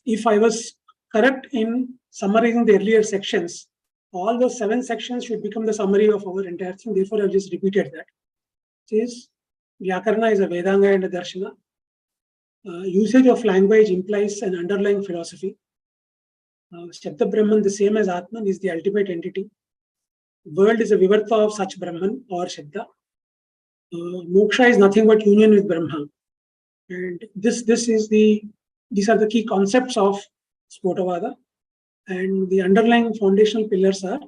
if I was correct in summarizing the earlier sections, all those 7 sections should become the summary of our entire thing. Therefore, I've just repeated that. Says Vyakarana is a Vedanga and a Darshana. Usage of language implies an underlying philosophy. Sabdabrahman, the same as Atman, is the ultimate entity. World is a vivarta of such Brahman or Shabda. Moksha is nothing but union with Brahma. And these are the key concepts of Sphotavada. And the underlying foundational pillars are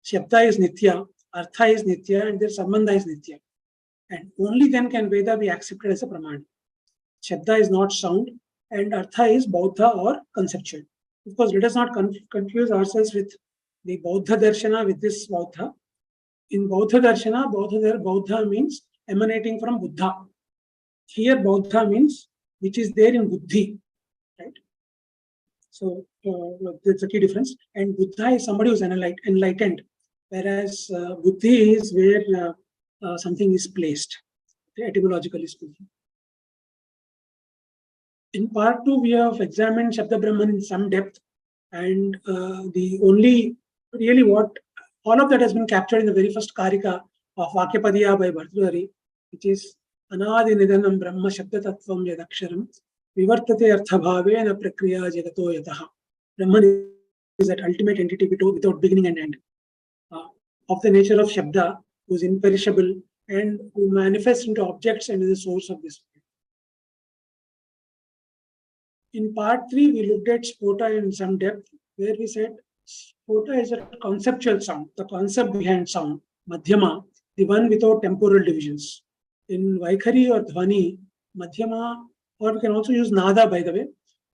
Shabda is Nitya, Artha is Nitya, and their Sambandha is Nitya. And only then can Veda be accepted as a Pramana. Shabda is not sound, and Artha is Bauddha or conceptual. Of course, let us not confuse ourselves with the Bauddha Darshana with this Bauddha. In Bauddha Darshana, Bauddha means emanating from Buddha. Here, Bauddha means which is there in Buddhi, right? So that's a key difference. And Buddha is somebody who's enlightened, whereas Buddhi is where something is placed, etymologically speaking. In part 2, we have examined Sabdabrahman in some depth, and the only really what all of that has been captured in the very first Karika of Vakyapadiya by Bhartrihari, which is Anadi Nidanam Brahma Shabda Tattvam Yadaksharam Vivartate Arthabhavena Prakriya Jagato Yataha. Brahman is that ultimate entity without beginning and end, of the nature of Shabda, who is imperishable and who manifests into objects and is the source of this. In part 3, we looked at Sphota in some depth, where we said Sphota is a conceptual sound, the concept behind sound, Madhyama, the one without temporal divisions. In Vaikhari or Dhvani, Madhyama, or we can also use Nada, by the way,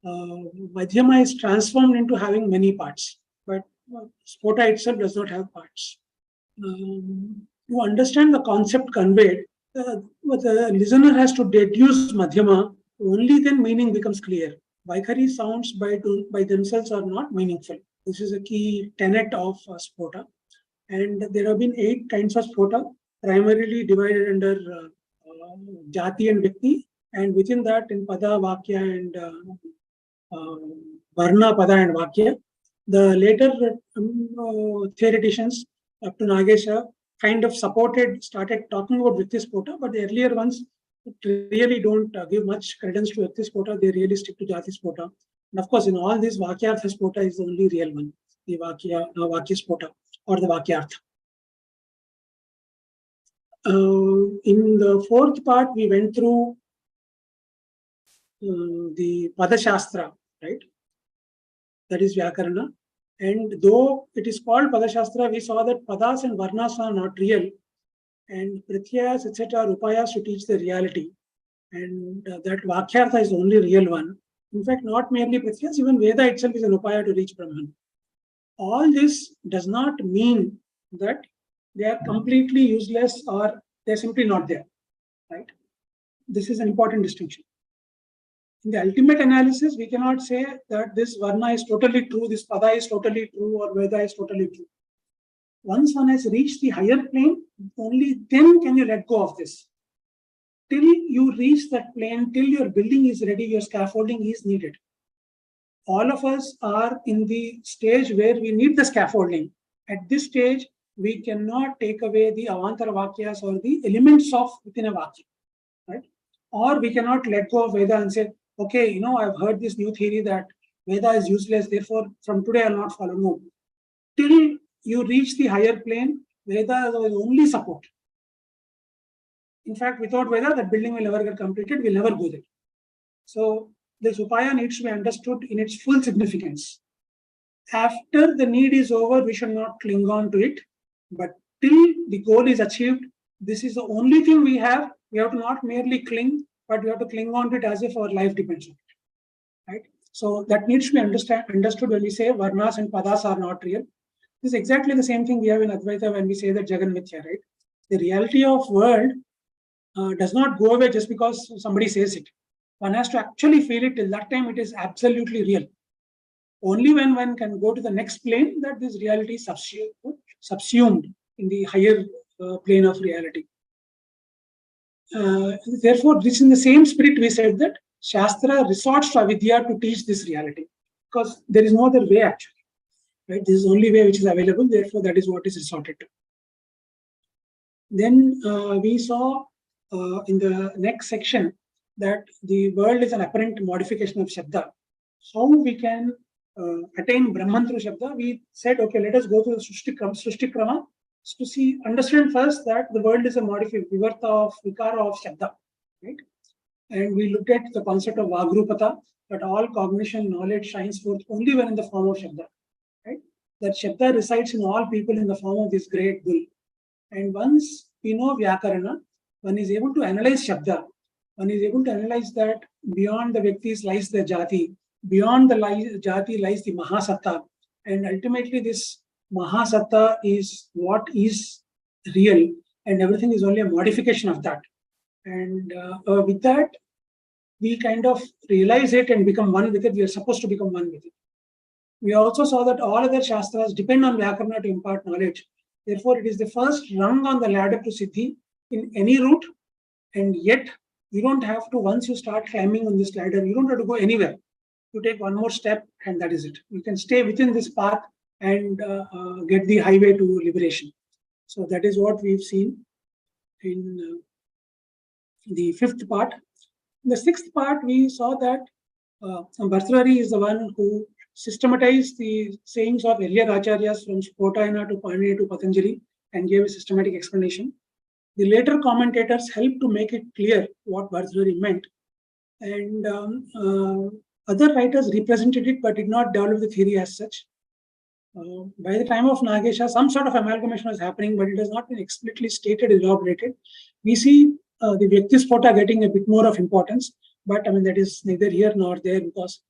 Madhyama is transformed into having many parts, but Sphota itself does not have parts. To understand the concept conveyed, the listener has to deduce Madhyama, only then meaning becomes clear. Vaikhari sounds by themselves are not meaningful. This is a key tenet of Sphota. And there have been 8 kinds of Sphota, primarily divided under Jati and Vyakti, and within that in Pada, Vakya, and Varna, Pada, and Vakya. The later theoreticians, up to Nagesha, kind of started talking about Vyakti Sphota, but the earlier ones really don't give much credence to Vyakti Sphota. They really stick to Jati Sphota. And of course, in all this, Vakyartha Sphota is the only real one, the Vakya Sphota or the Vakyartha. In the 4th part, we went through the Padashastra, right? That is Vyakarana. And though it is called Padashastra, we saw that Padas and Varnas are not real. And Pratyayas, etc., Upayas to teach the reality. And that Vakyartha is the only real one. In fact, not merely Pratyayas, even Veda itself is an Upaya to reach Brahman. All this does not mean that they are completely useless or they're simply not there, right? This is an important distinction. In the ultimate analysis, we cannot say that this Varna is totally true, this Pada is totally true, or Veda is totally true. Once one has reached the higher plane, only then can you let go of this. Till you reach that plane, till your building is ready, your scaffolding is needed. All of us are in the stage where we need the scaffolding. At this stage, we cannot take away the Avantara Vakyas or the elements of within a Vakya, right? Or we cannot let go of Veda and say, okay, I've heard this new theory that Veda is useless, therefore from today I'll not follow. No. Till you reach the higher plane, Veda is only support. In fact, without Veda, that building will never get completed, we'll never go there. So this Upaya needs to be understood in its full significance. After the need is over, we should not cling on to it. But till the goal is achieved, this is the only thing we have. We have to not merely cling, but we have to cling on to it as if our life depends on it. Right? So that needs to be understood when we say varnas and padas are not real. This is exactly the same thing we have in Advaita when we say that Jagan Mithya, right? The reality of world does not go away just because somebody says it. One has to actually feel it. Till that time, it is absolutely real. Only when one can go to the next plane that this reality is subsumed in the higher plane of reality. Therefore, this in the same spirit we said that Shastra resorts to avidya to teach this reality, because there is no other way actually. Right? This is the only way which is available. Therefore, that is what is resorted to. Then we saw in the next section that the world is an apparent modification of Sabda. How we can attain Brahman through Sabda? We said, okay, let us go to the Srishti Krama to see, understand first that the world is a modified vivarta of Vikara of Sabda, right? And we looked at the concept of Vagrupata, that all cognition, knowledge shines forth only when in the form of Sabda, right? That Sabda resides in all people in the form of this great bull. And once we know Vyakarana, one is able to analyze Sabda, one is able to analyze that beyond the Vyaktis lies the Jati, beyond the Jati lies the Mahasatta, and ultimately this Mahasatta is what is real, and everything is only a modification of that. And with that, we kind of realize it and become one with it. We are supposed to become one with it. We also saw that all other Shastras depend on Vyakarana to impart knowledge. Therefore, it is the first rung on the ladder to Siddhi in any route, and yet you don't have to, once you start climbing on this ladder, you don't have to go anywhere. You take one more step and that is it. You can stay within this path and get the highway to liberation. So that is what we've seen in the fifth part. In the sixth part, we saw that Bhartrihari is the one who systematized the sayings of earlier acharyas from Sphotavada to Panini to Patanjali and gave a systematic explanation. The later commentators helped to make it clear what Bhartrihari meant. And other writers represented it but did not develop the theory as such. By the time of Nagesha, some sort of amalgamation was happening, but it has not been explicitly stated, elaborated. We see the Vyaktispota getting a bit more of importance, but I mean, that is neither here nor there, because,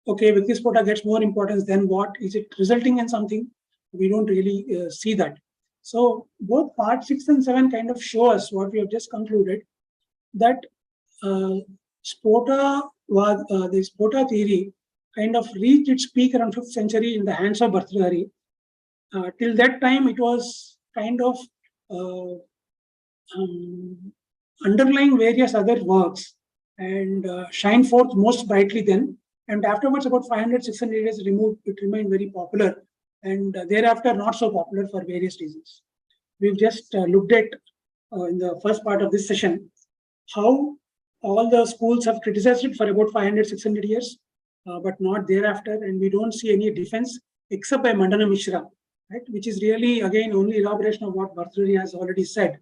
okay, Vyaktispota gets more importance, then what? Is it resulting in something? We don't really see that. So both part 6 and 7 kind of show us what we have just concluded, that the Sphota theory kind of reached its peak around 5th century in the hands of Bhartrihari. Till that time, it was kind of underlying various other works and shine forth most brightly then. And afterwards, about 500, 600 years removed, it remained very popular. And thereafter, not so popular for various reasons. We've just looked at, in the first part of this session, how all the schools have criticized it for about 500, 600 years, but not thereafter. And we don't see any defense except by Mandana Mishra, right? Which is really, again, only elaboration of what Bhartrihari has already said.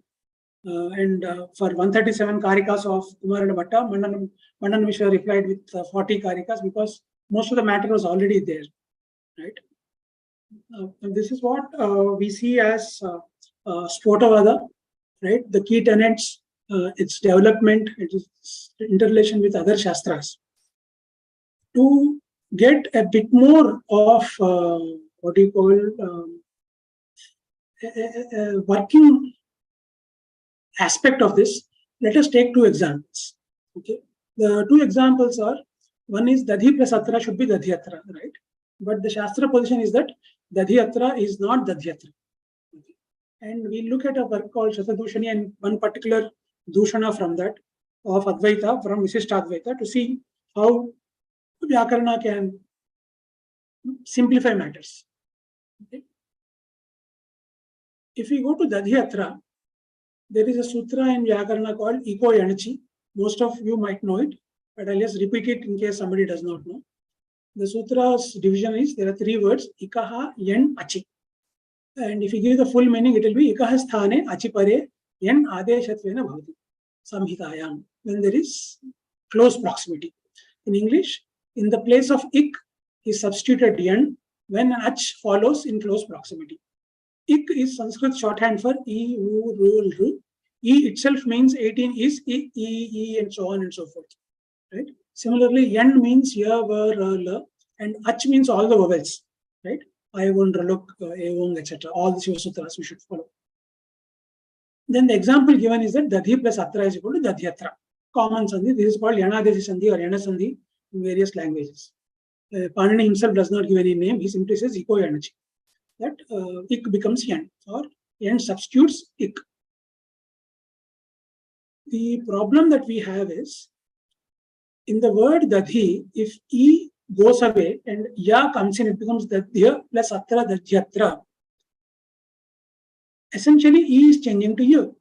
For 137 karikas of Kumarana Bhatta, Mandana Mishra replied with 40 karikas because most of the matter was already there, right? And this is what we see as Sphotavada, right? The key tenets, its development, its interrelation with other Shastras. To get a bit more of what do you call working aspect of this, let us take 2 examples. Okay, the 2 examples are, one is Dadhi plus Atra should be Dadhyatra, right? But the Shastra position is that Dadhyatra is not Dadhyatra. Okay. And we look at a work called Shatadushani and one particular Dushana from that, of Advaita, from Visishtadvaita, to see how Vyakarana can simplify matters. Okay. If we go to Dadhyatra, there is a sutra in Vyakarana called Iko Yanachi. Most of you might know it, but I'll just repeat it in case somebody does not know. The sutra's division is, there are 3 words, Ikaha, Yen, Achi. And if you give the full meaning, it will be Ikaha sthane, Achi pare, Yen adeshatvena bhavati, samhitayam. When there is close proximity. In English, in the place of ik is substituted yen when ach follows in close proximity. Ik is Sanskrit shorthand for E, U, Ru, Ru. E itself means 18 is E, and so on and so forth. Right? Similarly, Yen means Ya, Va, Ra, La, and Ach means all the vowels. Right? I won, Raluk, Evong, etc. All the Shiva Sutras we should follow. Then the example given is that Dadhi plus Atra is equal to Dadhyatra. Common Sandhi. This is called Yanadesi Sandhi or Yana Sandhi in various languages. Panini himself does not give any name. He simply says Iko Yanachi. That Ik becomes Yan or Yan substitutes Ik. The problem that we have is in the word Dadhi, if E goes away and Ya comes in, it becomes Dadhya plus Atra Dadhyatra. Essentially, E is changing to U.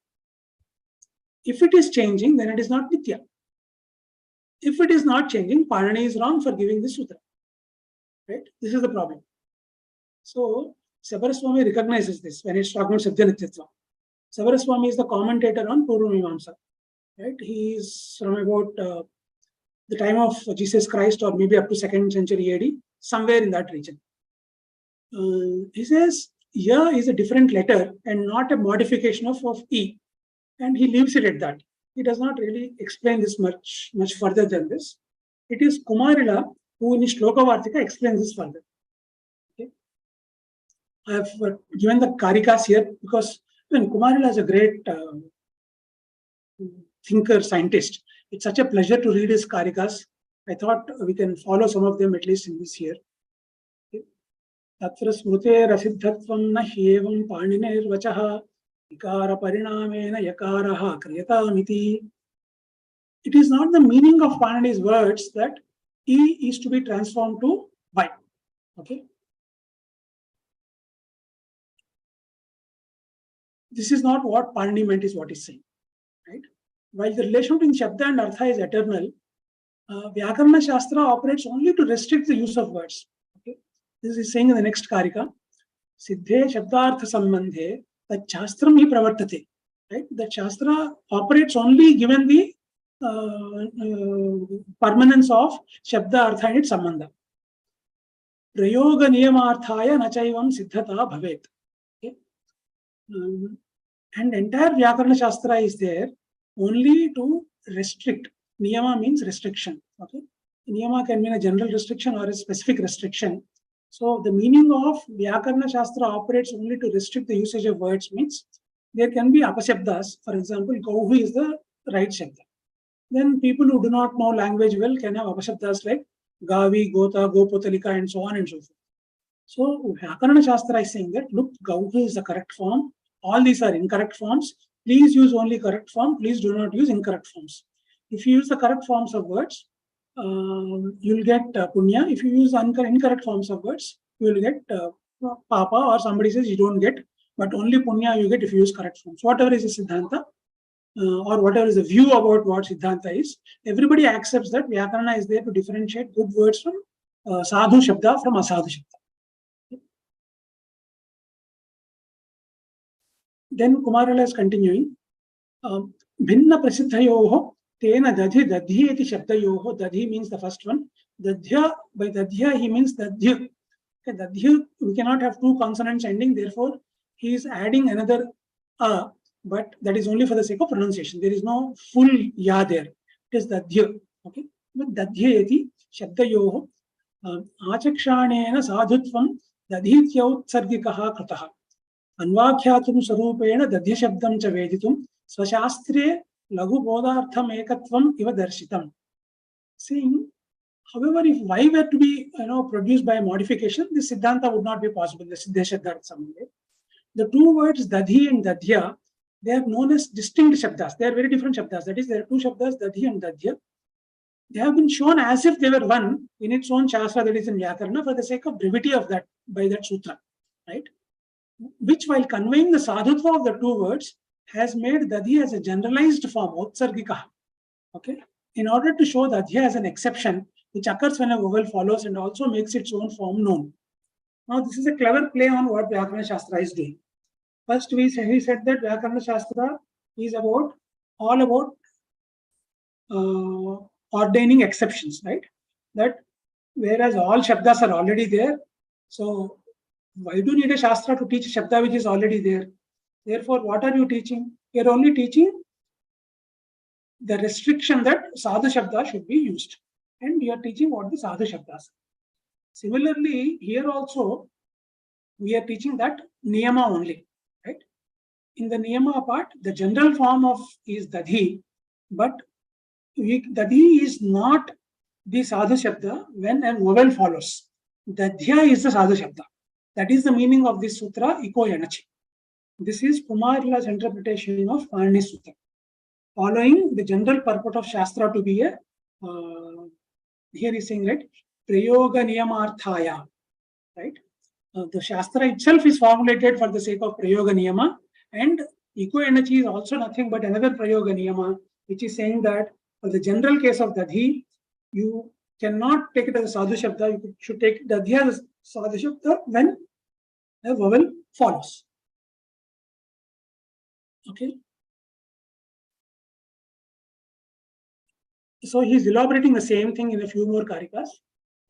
If it is changing, then it is not Nitya. If it is not changing, Panini is wrong for giving this sutra. Right? This is the problem. So, Sabdabrahman recognizes this when it's talking about Siddha Nityatva. Sabdabrahman is the commentator on Purva Mimamsa. Right? He is from about the time of Jesus Christ or maybe up to 2nd century AD, somewhere in that region. He says, Ya is a different letter and not a modification of E. And he leaves it at that. He does not really explain this much further than this. It is Kumarila who in Shloka Vartika explains this further. Okay. I have given the Karikas here because Kumarila is a great thinker, scientist. It's such a pleasure to read his Karikas. I thought we can follow some of them at least in this year. Tatra smrute rasiddhatvam na hyevam paninir vachaha ikara parinamena yakaraha kriyatamiti. It is not the meaning of Panini's words that E is to be transformed to Y. Okay. This is not what Panini meant, is what he's saying. Right? While the relation between Shabda and Artha is eternal, Vyakarana Shastra operates only to restrict the use of words. Okay? This is saying in the next Karika, Siddhe Shabdartha Sambandhe, that Shastram hi pravartate. Right? That Shastra operates only given the permanence of Shabda Artha and its Sambandha. Prayoga Niyamarthaya Nachaivam Siddhata Bhavet. Okay? And entire Vyakarana Shastra is there only to restrict. Niyama means restriction. Okay? Niyama can mean a general restriction or a specific restriction. So the meaning of Vyakarana Shastra operates only to restrict the usage of words means there can be apashabdas. For example, Gauhi is the right Shabda. Then people who do not know language well can have apashabdas like Gavi, Gota, Gopotalika and so on and so forth. So Vyakarana Shastra is saying that, look, Gauhi is the correct form. All these are incorrect forms. Please use only correct form. Please do not use incorrect forms. If you use the correct forms of words, you'll get punya. If you use incorrect forms of words, you will get papa, or somebody says you don't get, but only punya you get if you use correct forms. Whatever is the Siddhanta, or whatever is the view about what Siddhanta is, everybody accepts that Vyakarana is there to differentiate good words from sadhu Shabda from asadhu Shabda. Then Kumarila is continuing. Bhinna prasiddhayoho tena dadhi dadhi iti shabdayoho. Dadhi means the first one. Dadhya, by dadhya he means dadhya. Okay, dadhya, we cannot have two consonants ending, therefore he is adding another a, but that is only for the sake of pronunciation. There is no full ya there. It is dadhya. Okay, but dadhya iti shabdayoho achakshanena sadhutvam dadhityautsargikaha krataha. Anvakhyatrum sarupena dadhya shabdam cha veditum swashastre laghu bodhartham ekatvam iva darshitam. Saying, however, if Y were to be produced by a modification, this Siddhanta would not be possible. The Siddhe Shabdarth Sambandhe. The two words Dadhi and Dadhya, they are known as distinct Shabdas. They are very different Shabdas. That is, there are two Shabdas, Dadhi and Dadhya. They have been shown as if they were one in its own Shastra, that is in Vyakarana, for the sake of brevity of that, by that Sutra. Right? Which, while conveying the sadhutva of the two words, has made Dadhi as a generalized form, Utsargika. Okay? In order to show Dadhya as an exception, which occurs when a vowel follows and also makes its own form known. Now, this is a clever play on what Vyakarana Shastra is doing. First, he said that Vyakarana Shastra is all about ordaining exceptions, right? That whereas all Shabdas are already there, so Why do you need a Shastra to teach Shabda which is already there? Therefore, what are you teaching? You're only teaching the restriction that Sadhu Shabda should be used. And you are teaching what the Sadhu Shabdas are. Similarly, here also, we are teaching that Niyama only, right? In the Niyama part, the general form of is Dadhi, but Dadhi is not the Sadhu Shabda when a vowel follows. Dadhya is the Sadhu Shabda. That is the meaning of this sutra, Iko Yanachi. This is Kumarila's interpretation of Panini Sutra, following the general purport of Shastra to be a, here is saying, right, Prayoga Niyamarthaya, right? The Shastra itself is formulated for the sake of Prayoga Niyama, and Iko Energy is also nothing but another Prayoga Niyama, which is saying that for the general case of Dadhi, you cannot take it as a Sadhu Shabda, you should take Dadhi as a Sadhu Shabda when a vowel follows. Okay. So he is elaborating the same thing in a few more karikas.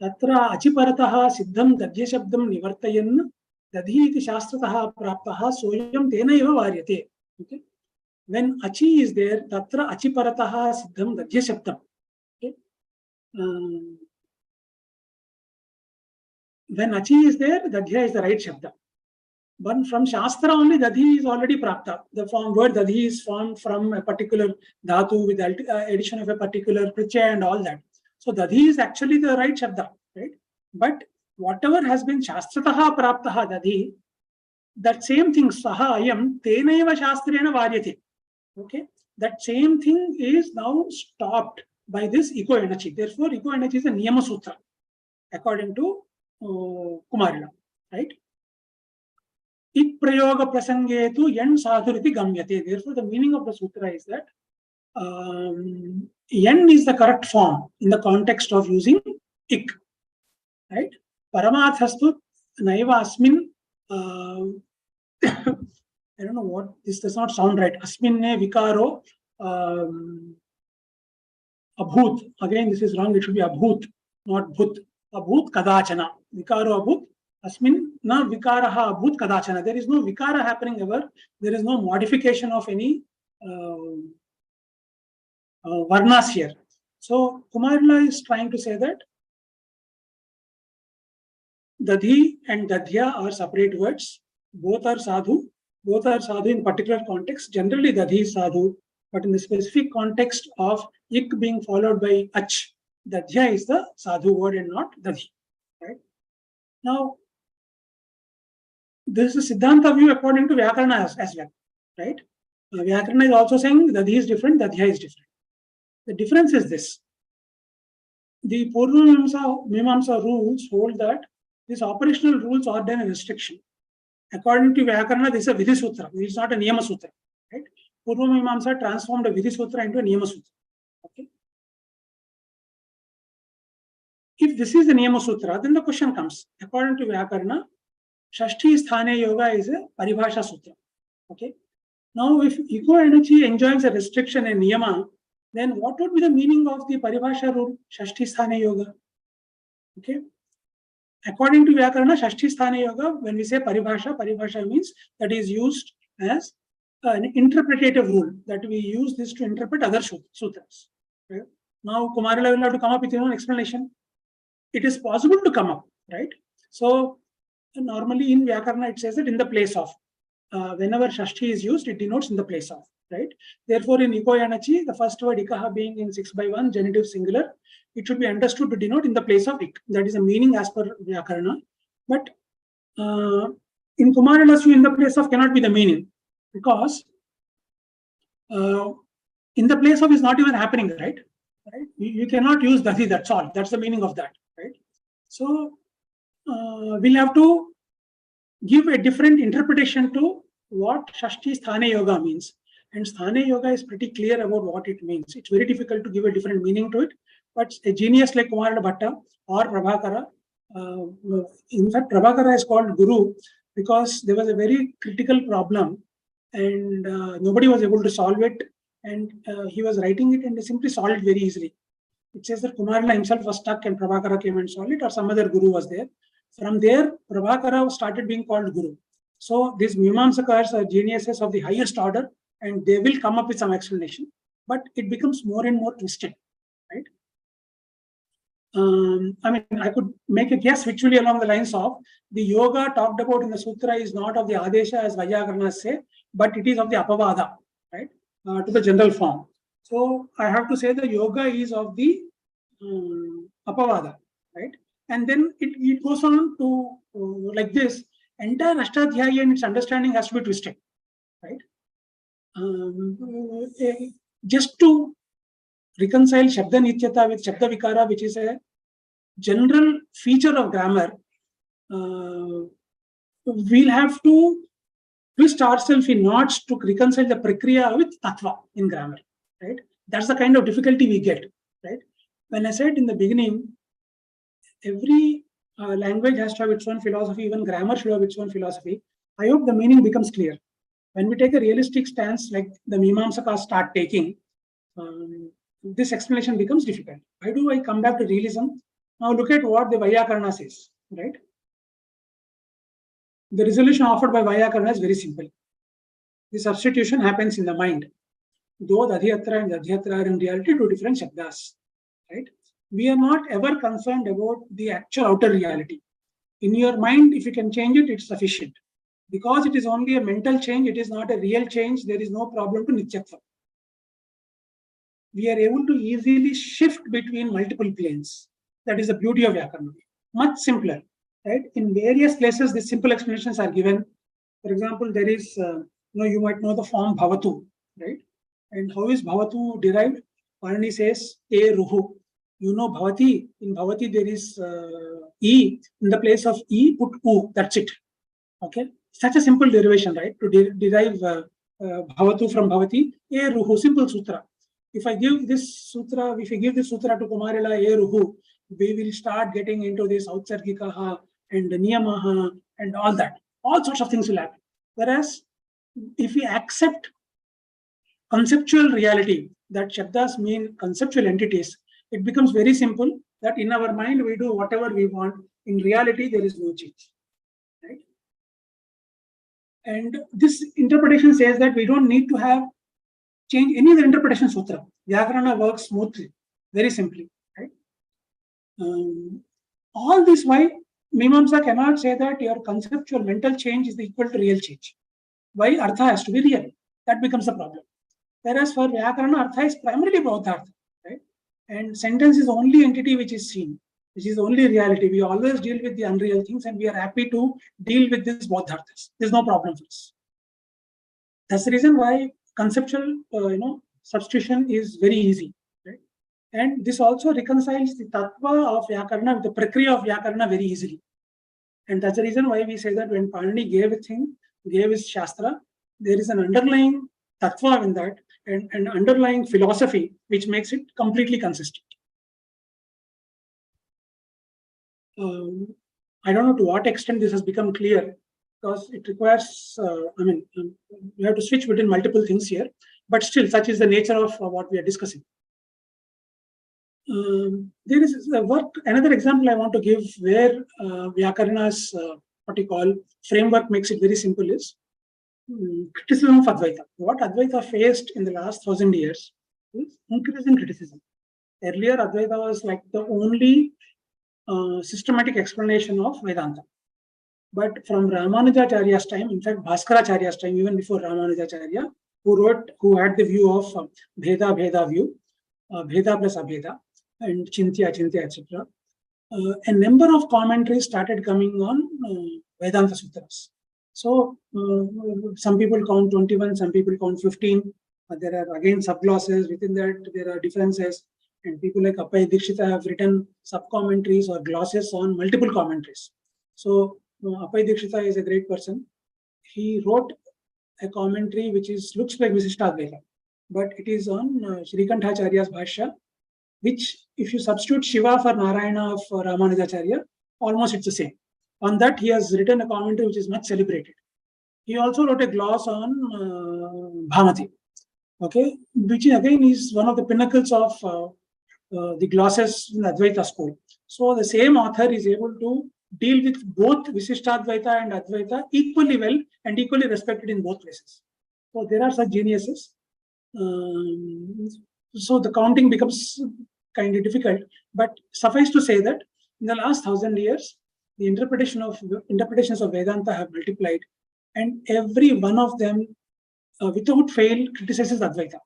Tatra achiparataha siddham dadhya shabdam nivartayan dadhi iti shastrataha praptaha soyam tena eva varyate. Okay. When achi is there, tatra achiparataha siddham dadhya shabdam. Okay. When achi is there, dadhya is the right shabda. But from Shastra only, Dadhi is already prapta. The form word Dadhi is formed from a particular dhatu with addition of a particular pratyaya and all that. So Dadhi is actually the right Shabda, right? But whatever has been Shastrataha praptaha Dadhi, that same thing, Saha ayam tenaiva shastrena varyate. Okay? That same thing is now stopped by this Iko Energy. Therefore, Iko Energy is a Niyama Sutra, according to Kumarila, right? Ik prayoga prasangetu yan sadhuriti gamyate. Therefore, the meaning of the sutra is that yan is the correct form in the context of using ik. Right? Paramarthastu naiva asmin. I don't know what, this does not sound right. Asminne vikaro abhut. Again, this is wrong. It should be abhut, not bhut. Abhut kadachana. Vikaro abhut. Asmin na vikaraha abhut kadachana. There is no vikara happening ever. There is no modification of any varnas here. So Kumarila is trying to say that Dadhi and Dadhya are separate words. Both are sadhu. Both are sadhu in particular context. Generally, Dadhi is sadhu, but in the specific context of ik being followed by ach, Dadhya is the sadhu word and not Dadhi. Right? Now, this is a Siddhanta view according to Vyakarana as well. Right? Vyakarana is also saying Dadhi is different, Dadhya is different. The difference is this. The Purva Mimamsa rules hold that these operational rules ordain a restriction. According to Vyakarana, this is a Vidhi Sutra. It is not a Niyama Sutra. Right? Purva Mimamsa transformed a Vidhi Sutra into a Niyama Sutra. Okay? If this is the Niyama Sutra, then the question comes. According to Vyakarana, Shashti Sthane Yoga is a Paribhasha Sutra. Okay? Now, if Ego energy enjoins a restriction in Niyama, then what would be the meaning of the Paribhasha rule, Shashti Sthane Yoga? Okay? According to Vyakarana, Shashti Sthane Yoga, when we say Paribhasha means that is used as an interpretative rule, that we use this to interpret other sutras. Okay? Now, Kumarila will have to come up with his own explanation. It is possible to come up, right? So, normally in Vyakarana, it says that in the place of. Whenever Shashti is used, it denotes in the place of, right? Therefore, in Iko Yanachi, the first word Ikaha being in 6/1, genitive singular, it should be understood to denote in the place of ik. That is a meaning as per Vyakarana. But in Kumarila's view, in the place of cannot be the meaning, because in the place of is not even happening, right? You cannot use Dati, that's all. That's the meaning of that, right? So we'll have to give a different interpretation to what Shashti Sthane Yoga means. And Sthane Yoga is pretty clear about what it means. It's very difficult to give a different meaning to it. But a genius like Kumarila Bhatta or Prabhakara, in fact, Prabhakara is called Guru because there was a very critical problem and nobody was able to solve it. And he was writing it and they simply solved it very easily. It says that Kumarila himself was stuck and Prabhakara came and solved it, or some other Guru was there. From there, Prabhakara started being called Guru. So these Mimamsakas are geniuses of the highest order, and they will come up with some explanation, but it becomes more and more twisted, right? I mean, I could make a guess which will be along the lines of the yoga talked about in the sutra is not of the Adesha as Vyakarana say, but it is of the Apavada, right? To the general form. So I have to say the yoga is of the Apavada, right? And then it goes on to like this. Entire Ashtadhyaya and its understanding has to be twisted, right? Just to reconcile Shabda Nityata with Shabda Vikara, which is a general feature of grammar, we'll have to twist ourselves in knots to reconcile the prakriya with tattva in grammar, right? That's the kind of difficulty we get, right? When I said in the beginning, every language has to have its own philosophy, even grammar should have its own philosophy. I hope the meaning becomes clear. When we take a realistic stance like the Mimamsakas start taking, this explanation becomes difficult. Why do I come back to realism? Now look at what the Vyakarana says, right? The resolution offered by Vyakarana is very simple. The substitution happens in the mind. Though the Adhyatra and the Adhyatra are in reality two different Shabdas, right? We are not ever concerned about the actual outer reality. In your mind, if you can change it, it's sufficient. Because it is only a mental change, it is not a real change, there is no problem to Nityatva. We are able to easily shift between multiple planes. That is the beauty of Vyakarana. Much simpler, right? In various places, these simple explanations are given. For example, there is, you might know the form Bhavatu, right? And how is Bhavatu derived? Parani says, E Ruhu. You know Bhavati. In Bhavati, there is E. In the place of E, put U. That's it. Okay? Such a simple derivation, right? To derive Bhavatu from Bhavati. E Ruhu, simple sutra. If I give this sutra, if we give this sutra to Kumarila, E Ruhu, we will start getting into this Autsargikaha and Niyamaha and all that. All sorts of things will happen. Whereas, if we accept conceptual reality, that Shabdas mean conceptual entities, it becomes very simple that in our mind we do whatever we want. In reality, there is no change. Right? And this interpretation says that we don't need to have change any other interpretation sutra. Vyakarana works smoothly, very simply. Right? All this why Mimamsa cannot say that your conceptual mental change is equal to real change. Why Artha has to be real? That becomes a problem. Whereas for Vyakarana, Artha is primarily Bodhartha, right? And sentence is the only entity which is seen, which is the only reality. We always deal with the unreal things, and we are happy to deal with this Bodharthas. There's no problem for us. That's the reason why conceptual, substitution is very easy, right? And this also reconciles the tattva of Vyakarana with the prakriya of Vyakarana very easily. And that's the reason why we say that when Panini gave his Shastra, there is an underlying tattva in that and an underlying philosophy which makes it completely consistent. I don't know to what extent this has become clear, because it requires, we have to switch between multiple things here, but still such is the nature of what we are discussing. There is a work, another example I want to give where Vyakarana's framework makes it very simple is criticism of Advaita. What Advaita faced in the last 1,000 years is increasing criticism. Earlier, Advaita was like the only systematic explanation of Vedanta. But from Ramanujacharya's time, in fact, Bhaskaracharya's time, even before Ramanujacharya, who had the view of Bheda view, Bheda plus Abheda, and Chintya, etc. A number of commentaries started coming on Vedanta Sutras. So some people count 21, some people count 15. There are again sub-glosses. Within that, there are differences. And people like Appaya Dikshita have written sub-commentaries or glosses on multiple commentaries. So Appaya Dikshita is a great person. He wrote a commentary which looks like Visishtadvaita, but it is on Shrikantacharya's Bhashya, which if you substitute Shiva for Narayana of Ramanujacharya, almost it's the same. On that, he has written a commentary which is much celebrated. He also wrote a gloss on Bhamati, okay, which again is one of the pinnacles of the glosses in the Advaita school. So the same author is able to deal with both Visishtadvaita and Advaita equally well and equally respected in both places. So there are such geniuses. So the counting becomes kind of difficult, but suffice to say that in the last 1,000 years, the interpretations of Vedanta have multiplied, and every one of them, without fail, criticizes Advaita.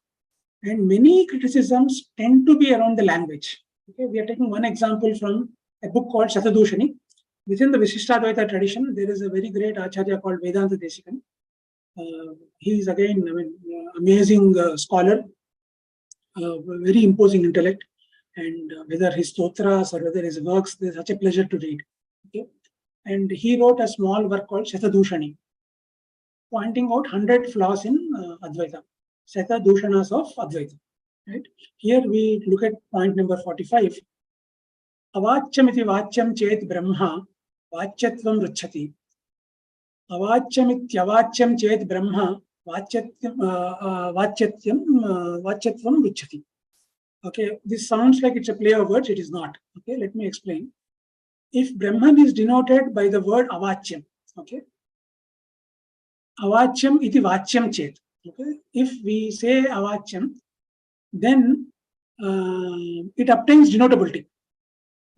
And many criticisms tend to be around the language. Okay, we are taking one example from a book called Shatadushani. Within the Visishtadvaita tradition, there is a very great Acharya called Vedanta Desikan. He is again, amazing scholar, very imposing intellect, and whether his stotras or whether his works, they're such a pleasure to read. Okay? And he wrote a small work called Shatadushani, pointing out 100 flaws in Advaita, Shatadushanas of Advaita. Right? Here we look at point number 45. Avachyamiti vachyam chet brahma vachyatvam ruchati. Avachyamityavachyam chet brahma vachyatvam ruchati. Okay, this sounds like it's a play of words. It is not. Okay, let me explain. If Brahman is denoted by the word avachyam, okay, avachyam iti vachyam chet. Okay, if we say avachyam, then it obtains denotability,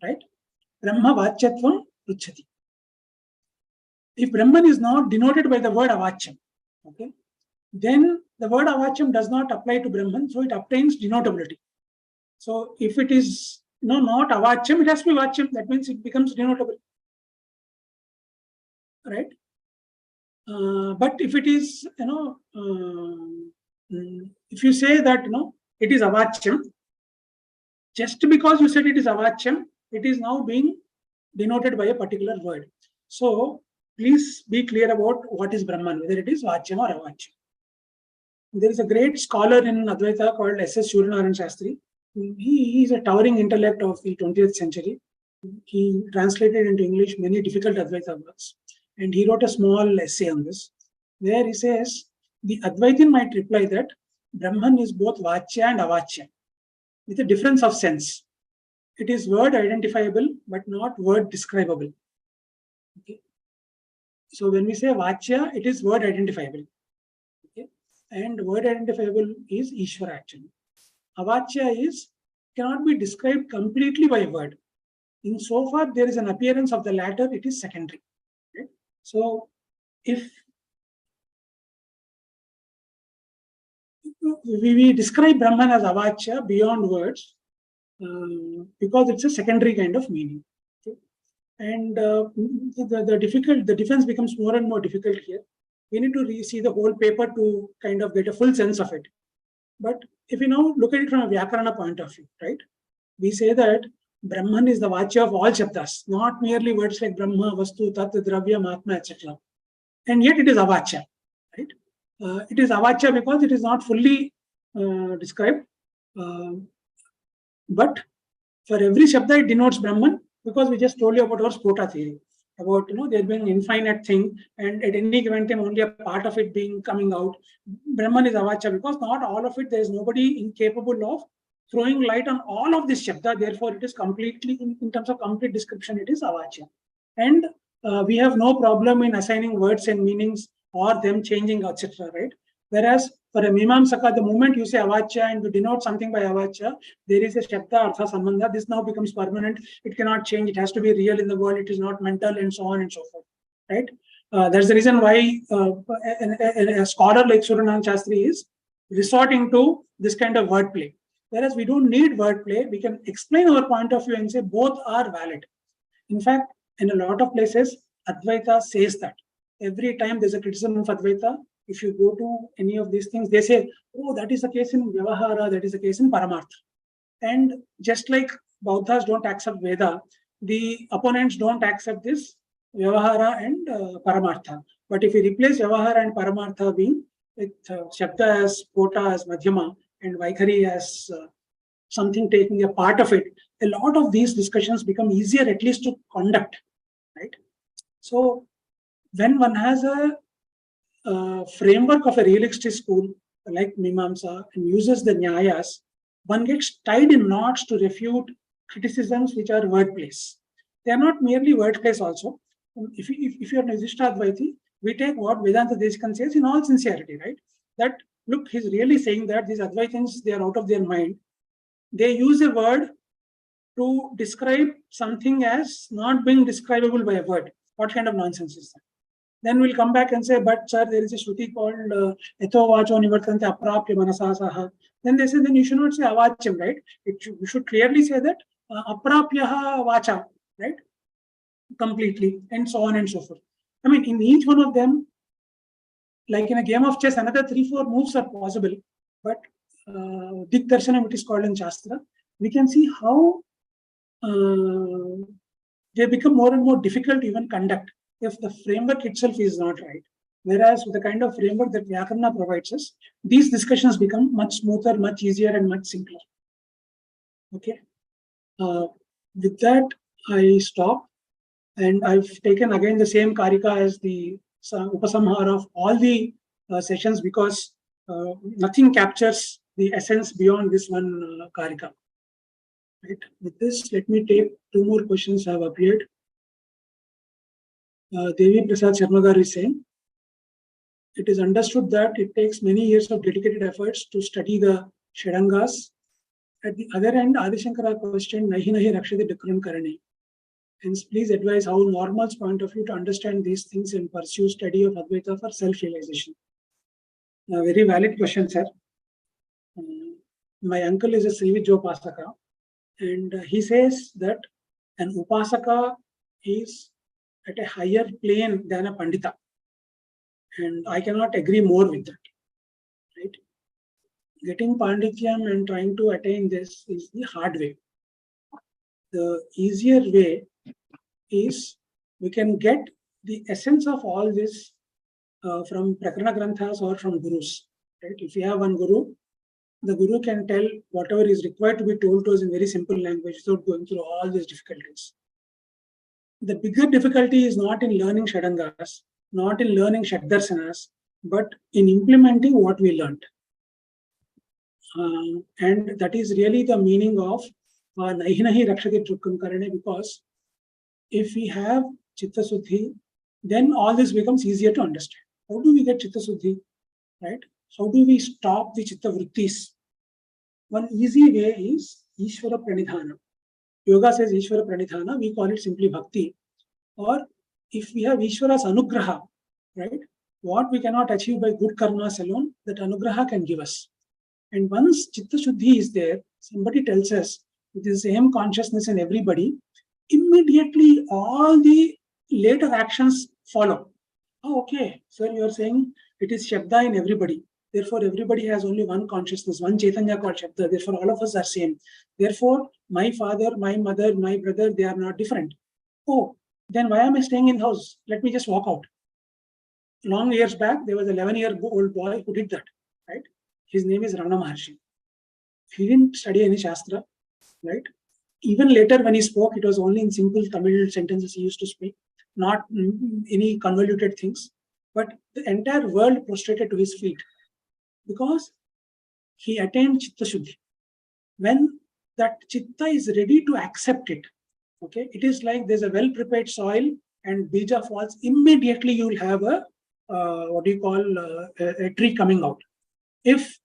right? Brahma vachyatvam ruchati. If Brahman is not denoted by the word avachyam, okay, then the word avachyam does not apply to Brahman, so it obtains denotability. So if it is not avachyam, it has to be vachyam. That means it becomes denotable, right? But if it is, if you say that it is avachyam, just because you said it is avachyam, it is now being denoted by a particular word. So please be clear about what is Brahman, whether it is vachyam or avachyam. There is a great scholar in Advaita called S.S. Suryanarayan Shastri. He is a towering intellect of the 20th century. He translated into English many difficult Advaita works. And he wrote a small essay on this, where he says, the Advaitin might reply that Brahman is both Vachya and Avachya, with a difference of sense. It is word identifiable, but not word describable. Okay. So when we say Vachya, it is word identifiable. Okay. And word identifiable is Ishvara actually. Avachya cannot be described completely by a word. In so far there is an appearance of the latter, it is secondary. Okay? So if we describe Brahman as Avachya beyond words, because it's a secondary kind of meaning. Okay? And the difference becomes more and more difficult here. We need to see the whole paper to kind of get a full sense of it. But if we now look at it from a Vyakarana point of view, right? We say that Brahman is the Vachya of all Shabdas, not merely words like Brahma, Vastu, Tat, Dravya, Atma, etc. And yet it is Avachya, right? It is Avachya because it is not fully described. But for every Shabda, it denotes Brahman, because we just told you about our Sphota theory, about there being an infinite thing, and at any given time only a part of it being coming out. Brahman is Avachya because not all of it, there is nobody incapable of throwing light on all of this Shabda. Therefore, it is completely, in terms of complete description, it is Avachya. And we have no problem in assigning words and meanings or them changing, etc. Right? Whereas for a Mimamsaka, the moment you say Avachya and you denote something by Avachya, there is a Shabda, Artha, Sambandha. This now becomes permanent. It cannot change. It has to be real in the world. It is not mental, and so on and so forth. Right? That's the reason why a scholar like Suryanarayan Shastri is resorting to this kind of wordplay. Whereas we don't need wordplay. We can explain our point of view and say both are valid. In fact, in a lot of places, Advaita says that. Every time there's a criticism of Advaita, if you go to any of these things, they say, oh, that is the case in Vyavahara, that is the case in Paramartha. And just like Bauddhas don't accept Veda, the opponents don't accept this Vyavahara and Paramartha. But if we replace Vyavahara and Paramartha being with Shabda as Pota as Madhyama and Vaikhari as something taking a part of it, a lot of these discussions become easier at least to conduct, right? So when one has a framework of a realistic school like Mimamsa and uses the Nyayas, one gets tied in knots to refute criticisms which are wordplays. They are not merely word plays also. If you are an Advaiti, we take what Vedanta Desikan says in all sincerity, right? That, look, he's really saying that these Advaitins, they are out of their mind. They use a word to describe something as not being describable by a word. What kind of nonsense is that? Then we'll come back and say, but sir, there is a Shruti called Eto Vacho Nivartante Aprapya Manasasaha. Then they say, then you should not say Avacham, right? You should clearly say that Aprapyaha Vacha, right? Completely, and so on and so forth. I mean, in each one of them, like in a game of chess, another 3-4 moves are possible. But Dik Darsana, it is called in Shastra, we can see how they become more and more difficult to even conduct if the framework itself is not right. Whereas with the kind of framework that Vyakarana provides us, these discussions become much smoother, much easier, and much simpler. Okay. With that, I stop. And I've taken again the same karika as the upasamhara of all the sessions, because nothing captures the essence beyond this one karika. Right. With this, let me take 2 more questions have appeared. Devi Prasad Sharmagar is saying, it is understood that it takes many years of dedicated efforts to study the Shadangas. At the other end, Adi Shankara questioned, Nahi Nahi Rakshati Dukran Karane. Hence, please advise how normal's point of view to understand these things and pursue study of Advaita for self-realization. A very valid question, sir. My uncle is a Srivijja Upasaka, and he says that an Upasaka is at a higher plane than a Pandita. And I cannot agree more with that. Right? Getting Pandityam and trying to attain this is the hard way. The easier way is we can get the essence of all this from Prakarana Granthas or from Gurus. Right? If you have one Guru, the Guru can tell whatever is required to be told to us in very simple language without going through all these difficulties. The bigger difficulty is not in learning Shadangas, not in learning Darsanas, but in implementing what we learned. And that is really the meaning of Nahi Nahi Rakshati Dukram Karane, because if we have Chitta Suddhi, then all this becomes easier to understand. How do we get Chitta Suddhi? Right? How do we stop the Chitta Vrittis? One easy way is Ishvara Pranidhana. Yoga says Ishvara Pranidhana, we call it simply Bhakti. Or if we have Ishvara's Anugraha, right? What we cannot achieve by good karmas alone, that Anugraha can give us. And once Chitta Shuddhi is there, somebody tells us with the same consciousness in everybody, immediately all the later actions follow. Oh, okay, sir, you are saying it is Shabda in everybody. Therefore, everybody has only one consciousness, one Chaitanya called Shabda. Therefore, all of us are same. Therefore, my father, my mother, my brother, they are not different. Oh, then why am I staying in house? Let me just walk out. Long years back, there was an 11-year-old boy who did that, right? His name is Ramana Maharshi. He didn't study any Shastra, right? Even later when he spoke, it was only in simple Tamil sentences he used to speak, not any convoluted things. But the entire world prostrated to his feet because he attained Chitta Shuddhi. When that Chitta is ready to accept it, okay, it is like there's a well-prepared soil and bija falls, immediately you will have a, a tree coming out. If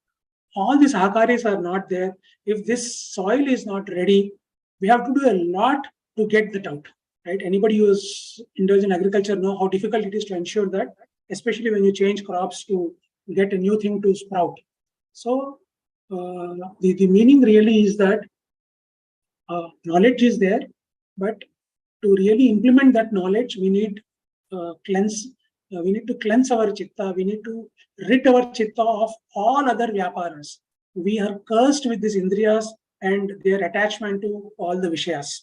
all these akaris are not there, if this soil is not ready, we have to do a lot to get that out, right? Anybody who is indulged in agriculture know how difficult it is to ensure that, especially when you change crops to get a new thing to sprout. So the meaning really is that knowledge is there, but to really implement that knowledge, we need we need to cleanse our chitta. We need to rid our chitta of all other vyaparas. We are cursed with these indriyas and their attachment to all the vishayas.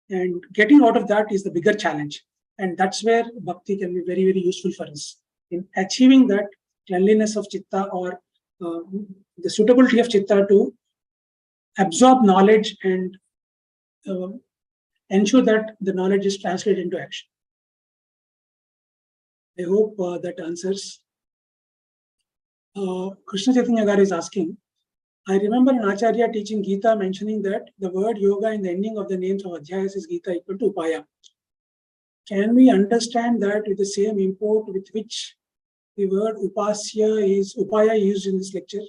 And getting out of that is the bigger challenge. And that's where bhakti can be very, very useful for us. In achieving that cleanliness of chitta or the suitability of chitta to absorb knowledge and ensure that the knowledge is translated into action. I hope that answers. Krishna Chaitanya Gar is asking, I remember an Acharya teaching Gita mentioning that the word yoga in the ending of the names of Adhyayas is Gita equal to Upaya. can we understand that with the same import with which the word upaya used in this lecture?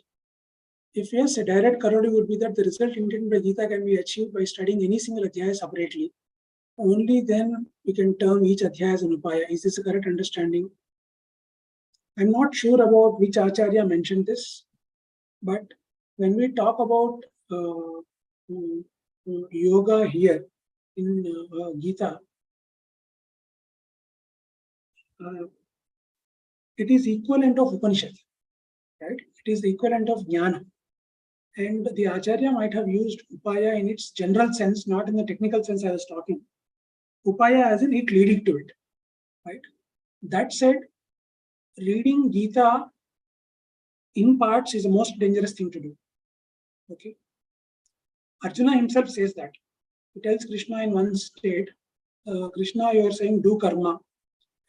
If yes, a direct correlate would be that the result intended by Gita can be achieved by studying any single adhyaya separately. Only then we can term each adhyaya as an upaya. Is this a correct understanding? I'm not sure about which acharya mentioned this, but when we talk about yoga here in Gita, it is equivalent of Upanishad, right? It is the equivalent of jnana. And the acharya might have used upaya in its general sense, not in the technical sense I was talking. Upaya as in it leading to it, right? That said, reading Gita in parts is the most dangerous thing to do. Okay. Arjuna himself says that. He tells Krishna in one state, Krishna, you are saying do karma,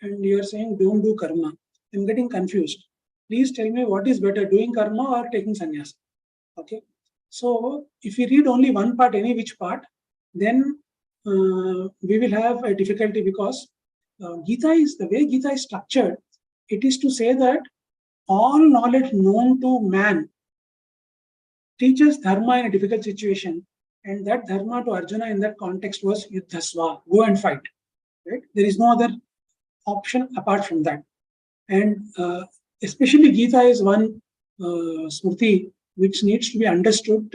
and you are saying don't do karma. I'm getting confused. Please tell me what is better, doing karma or taking sannyasa. Okay. So if we read only one part, any which part, then we will have a difficulty because Gita is the way Gita is structured. It is to say that all knowledge known to man teaches dharma in a difficult situation, and that dharma to Arjuna in that context was yuddhasva, go and fight. Right? There is no other option apart from that. And especially Gita is one smriti which needs to be understood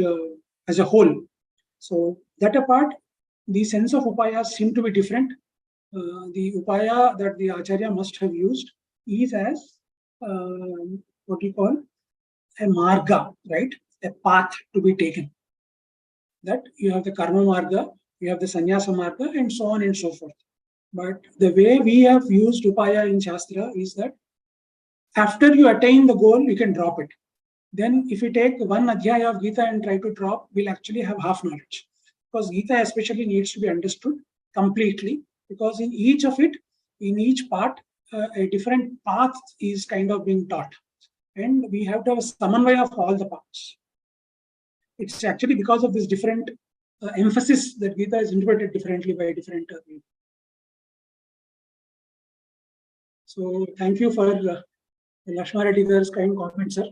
as a whole. So that apart, the sense of upaya seem to be different. The upaya that the acharya must have used is as what you call a marga, right? A path to be taken. That you have the karma marga, you have the sannyasa marga, and so on and so forth. But the way we have used upaya in Shastra is that after you attain the goal, you can drop it. Then if you take one adhyaya of Gita and try to drop, we'll actually have half knowledge. Because Gita especially needs to be understood completely, because in each of it, in each part, a different path is kind of being taught. And we have to have a samanvaya of all the parts. It's actually because of this different emphasis that Gita is interpreted differently by different people. So thank you for Lakshmana Reddy gar's kind comment, sir.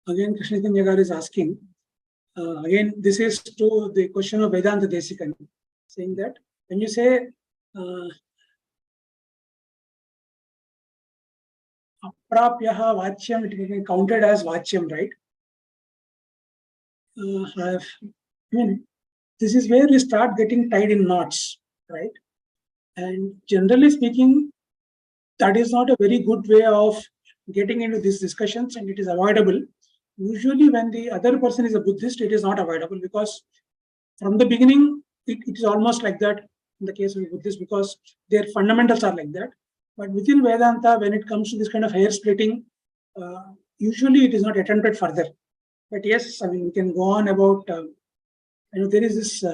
Again, Krishna Chaitanya is asking, again, this is to the question of Vedanta Desikan, saying that when you say aprapyaha vachyam, it can be counted as vachyam, right? I mean, this is where we start getting tied in knots, right? And generally speaking, that is not a very good way of getting into these discussions, and it is avoidable. Usually when the other person is a Buddhist, it is not avoidable because from the beginning, it is almost like that in the case of Buddhists because their fundamentals are like that. But within Vedanta, when it comes to this kind of hair splitting, usually it is not attempted further. But yes, I mean, we can go on about, there is this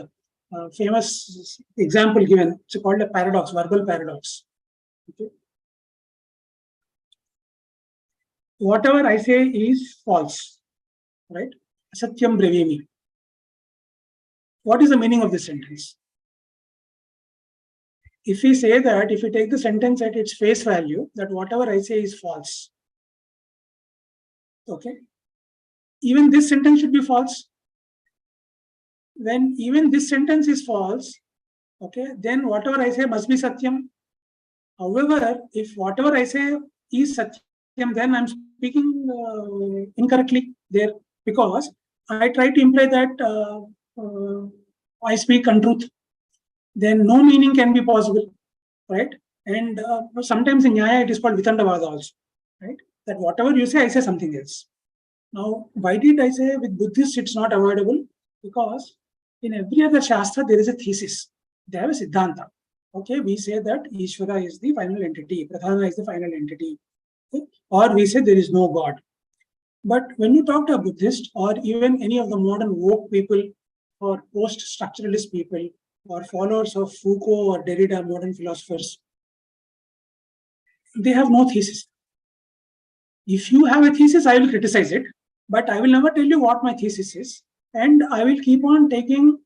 famous example given, it's called a paradox, verbal paradox. Okay. Whatever I say is false, right? Satyam brevimi. What is the meaning of this sentence? If we say that, if we take the sentence at its face value, that whatever I say is false, okay? Even this sentence should be false. When even this sentence is false, okay, then whatever I say must be satyam. However, if whatever I say is satyam, then I'm speaking incorrectly there because I try to imply that I speak untruth. Then no meaning can be possible, right? And sometimes in Nyaya it is called Vitandavada also, right? That whatever you say, I say something else. Now, why did I say with Buddhists it's not avoidable? Because in every other Shastra there is a thesis. They have a Siddhanta. Okay, we say that Ishvara is the final entity, Pradhana is the final entity. Okay? Or we say there is no God. But when you talk to a Buddhist or even any of the modern woke people or post-structuralist people or followers of Foucault or Derrida, modern philosophers, they have no thesis. If you have a thesis, I will criticize it, but I will never tell you what my thesis is. and I will keep on taking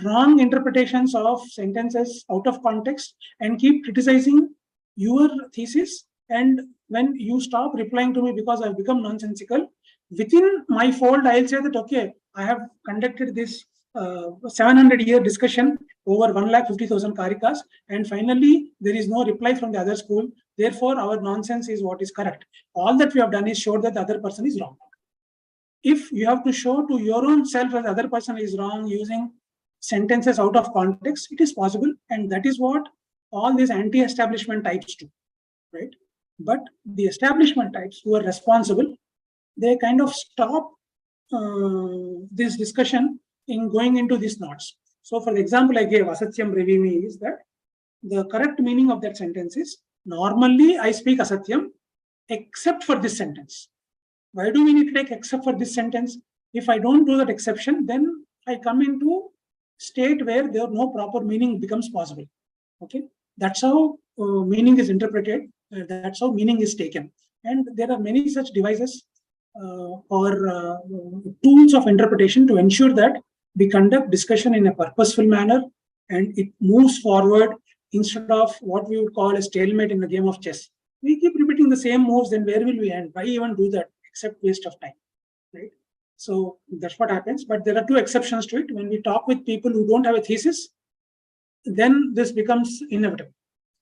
wrong interpretations of sentences out of context and keep criticizing your thesis. And when you stop replying to me because I've become nonsensical, within my fold, I'll say that, okay, I have conducted this 700-year discussion over 1,50,000 karikas, and finally there is no reply from the other school. Therefore, our nonsense is what is correct. All that we have done is show that the other person is wrong. If you have to show to your own self that the other person is wrong using sentences out of context, it is possible, and that is what all these anti-establishment types do, right? But the establishment types who are responsible, they kind of stop this discussion in going into these knots. So for the example I gave, asatyam brevimi, is that the correct meaning of that sentence is, normally I speak asatyam except for this sentence. Why do we need to take except for this sentence? If I don't do that exception, then I come into state where there no proper meaning becomes possible. Okay, that's how meaning is interpreted. That's how meaning is taken. And there are many such devices or tools of interpretation to ensure that we conduct discussion in a purposeful manner and it moves forward instead of what we would call a stalemate in the game of chess. We keep repeating the same moves, then where will we end? Why even do that except waste of time, right? So that's what happens. But there are two exceptions to it. When we talk with people who don't have a thesis, then this becomes inevitable.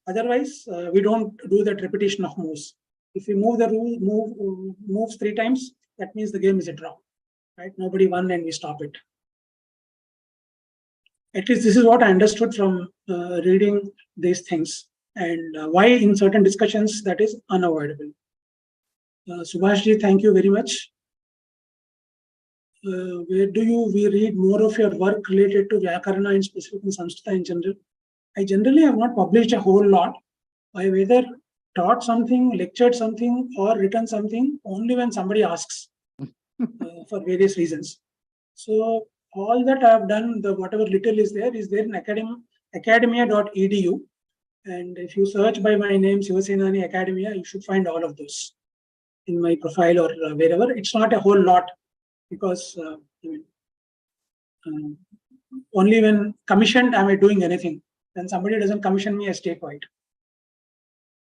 Otherwise, we don't do that repetition of moves. If we move the moves 3 times, that means the game is a draw, right? Nobody won and we stop it. At least this is what I understood from reading these things, and why in certain discussions that is unavoidable. Subhashji, thank you very much. Where do we read more of your work related to Vyakarana and specific in Sanskrit in general? I generally have not published a whole lot. I've either taught something, lectured something, or written something only when somebody asks for various reasons. So all that I have done, the whatever little is there in academia.edu. And if you search by my name, Sivasenani Academia, you should find all of those in my profile or wherever. It's not a whole lot, because only when commissioned am I doing anything. When somebody doesn't commission me, I stay quiet.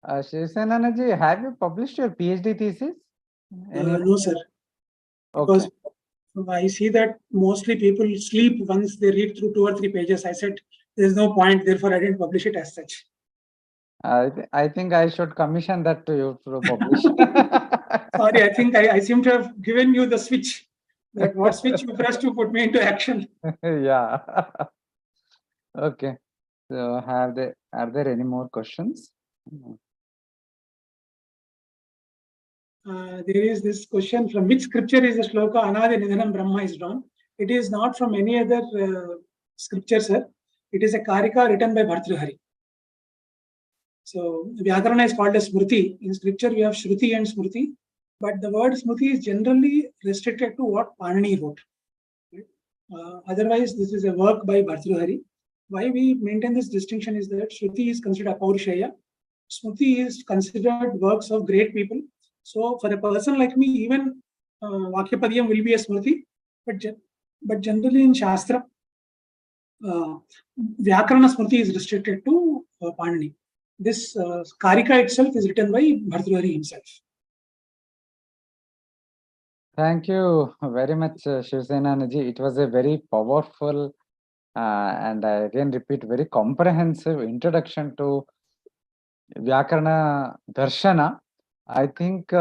Sivasenani ji, have you published your PhD thesis? No, sir. Okay. Because I see that mostly people sleep once they read through 2 or 3 pages. I said there's no point, therefore I didn't publish it as such. I think I should commission that to you to publish. Sorry, I think I seem to have given you the switch. That what switch you press to put me into action. Yeah. Okay. So are there any more questions? There is this question, from which scripture is the shloka Anadi Nidhanam Brahma is drawn? It is not from any other scripture, sir. It is a karika written by Bhartrihari. So Vyakarana is called as Smriti. In scripture we have Shruti and Smriti, but the word Smriti is generally restricted to what Panini wrote. Otherwise, this is a work by Bhartrihari. Why we maintain this distinction is that Shruti is considered Apaurushaya. Smriti is considered works of great people. So for a person like me, even Vakyapadiyam will be a Smriti, but generally in Shastra, Vyakarana Smriti is restricted to Panini. This Karika itself is written by Bhartrihari himself. Thank you very much, Sivasenani ji. It was a very powerful and I again repeat, very comprehensive introduction to Vyakarana Darsana. I think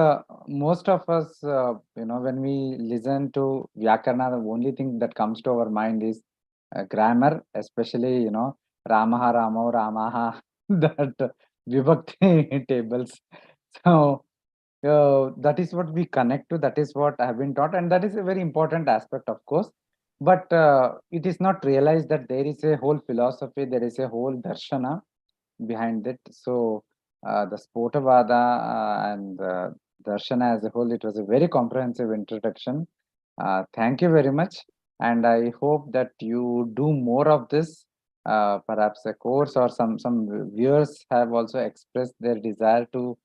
most of us, when we listen to Vyakarana, the only thing that comes to our mind is grammar, especially, Ramaha, Ramo, Ramaha, that vibhakti tables. So that is what we connect to, that is what I have been taught, and that is a very important aspect, of course. But it is not realized that there is a whole philosophy, there is a whole darshana behind it. So the Sphotavada and Darshana as a whole, it was a very comprehensive introduction. Thank you very much. And I hope that you do more of this, perhaps a course, or some viewers have also expressed their desire to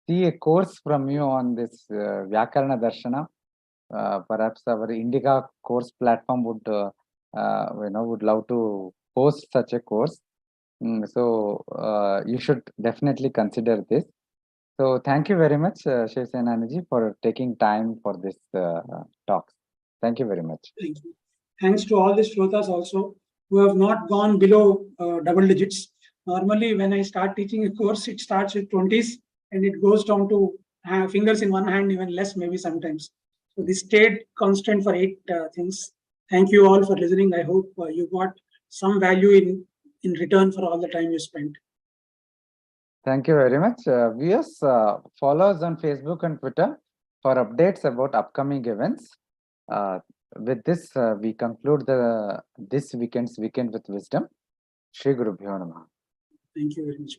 see a course from you on this Vyakarana Darshana. Perhaps our Indica course platform would love to host such a course. So you should definitely consider this. So thank you very much, Sivasenani, for taking time for this talks. Thank you very much. Thank you. Thanks to all the shrotas also who have not gone below double digits. Normally, when I start teaching a course, it starts with 20s and it goes down to fingers in one hand, even less, maybe sometimes. So this stayed constant for 8 things. Thank you all for listening. I hope you got some value in return for all the time you spent. Thank you very much. Viewers, follow us on Facebook and Twitter for updates about upcoming events. With this, we conclude this weekend with wisdom. Shri Guru Bhyo Namaha. Thank you very much.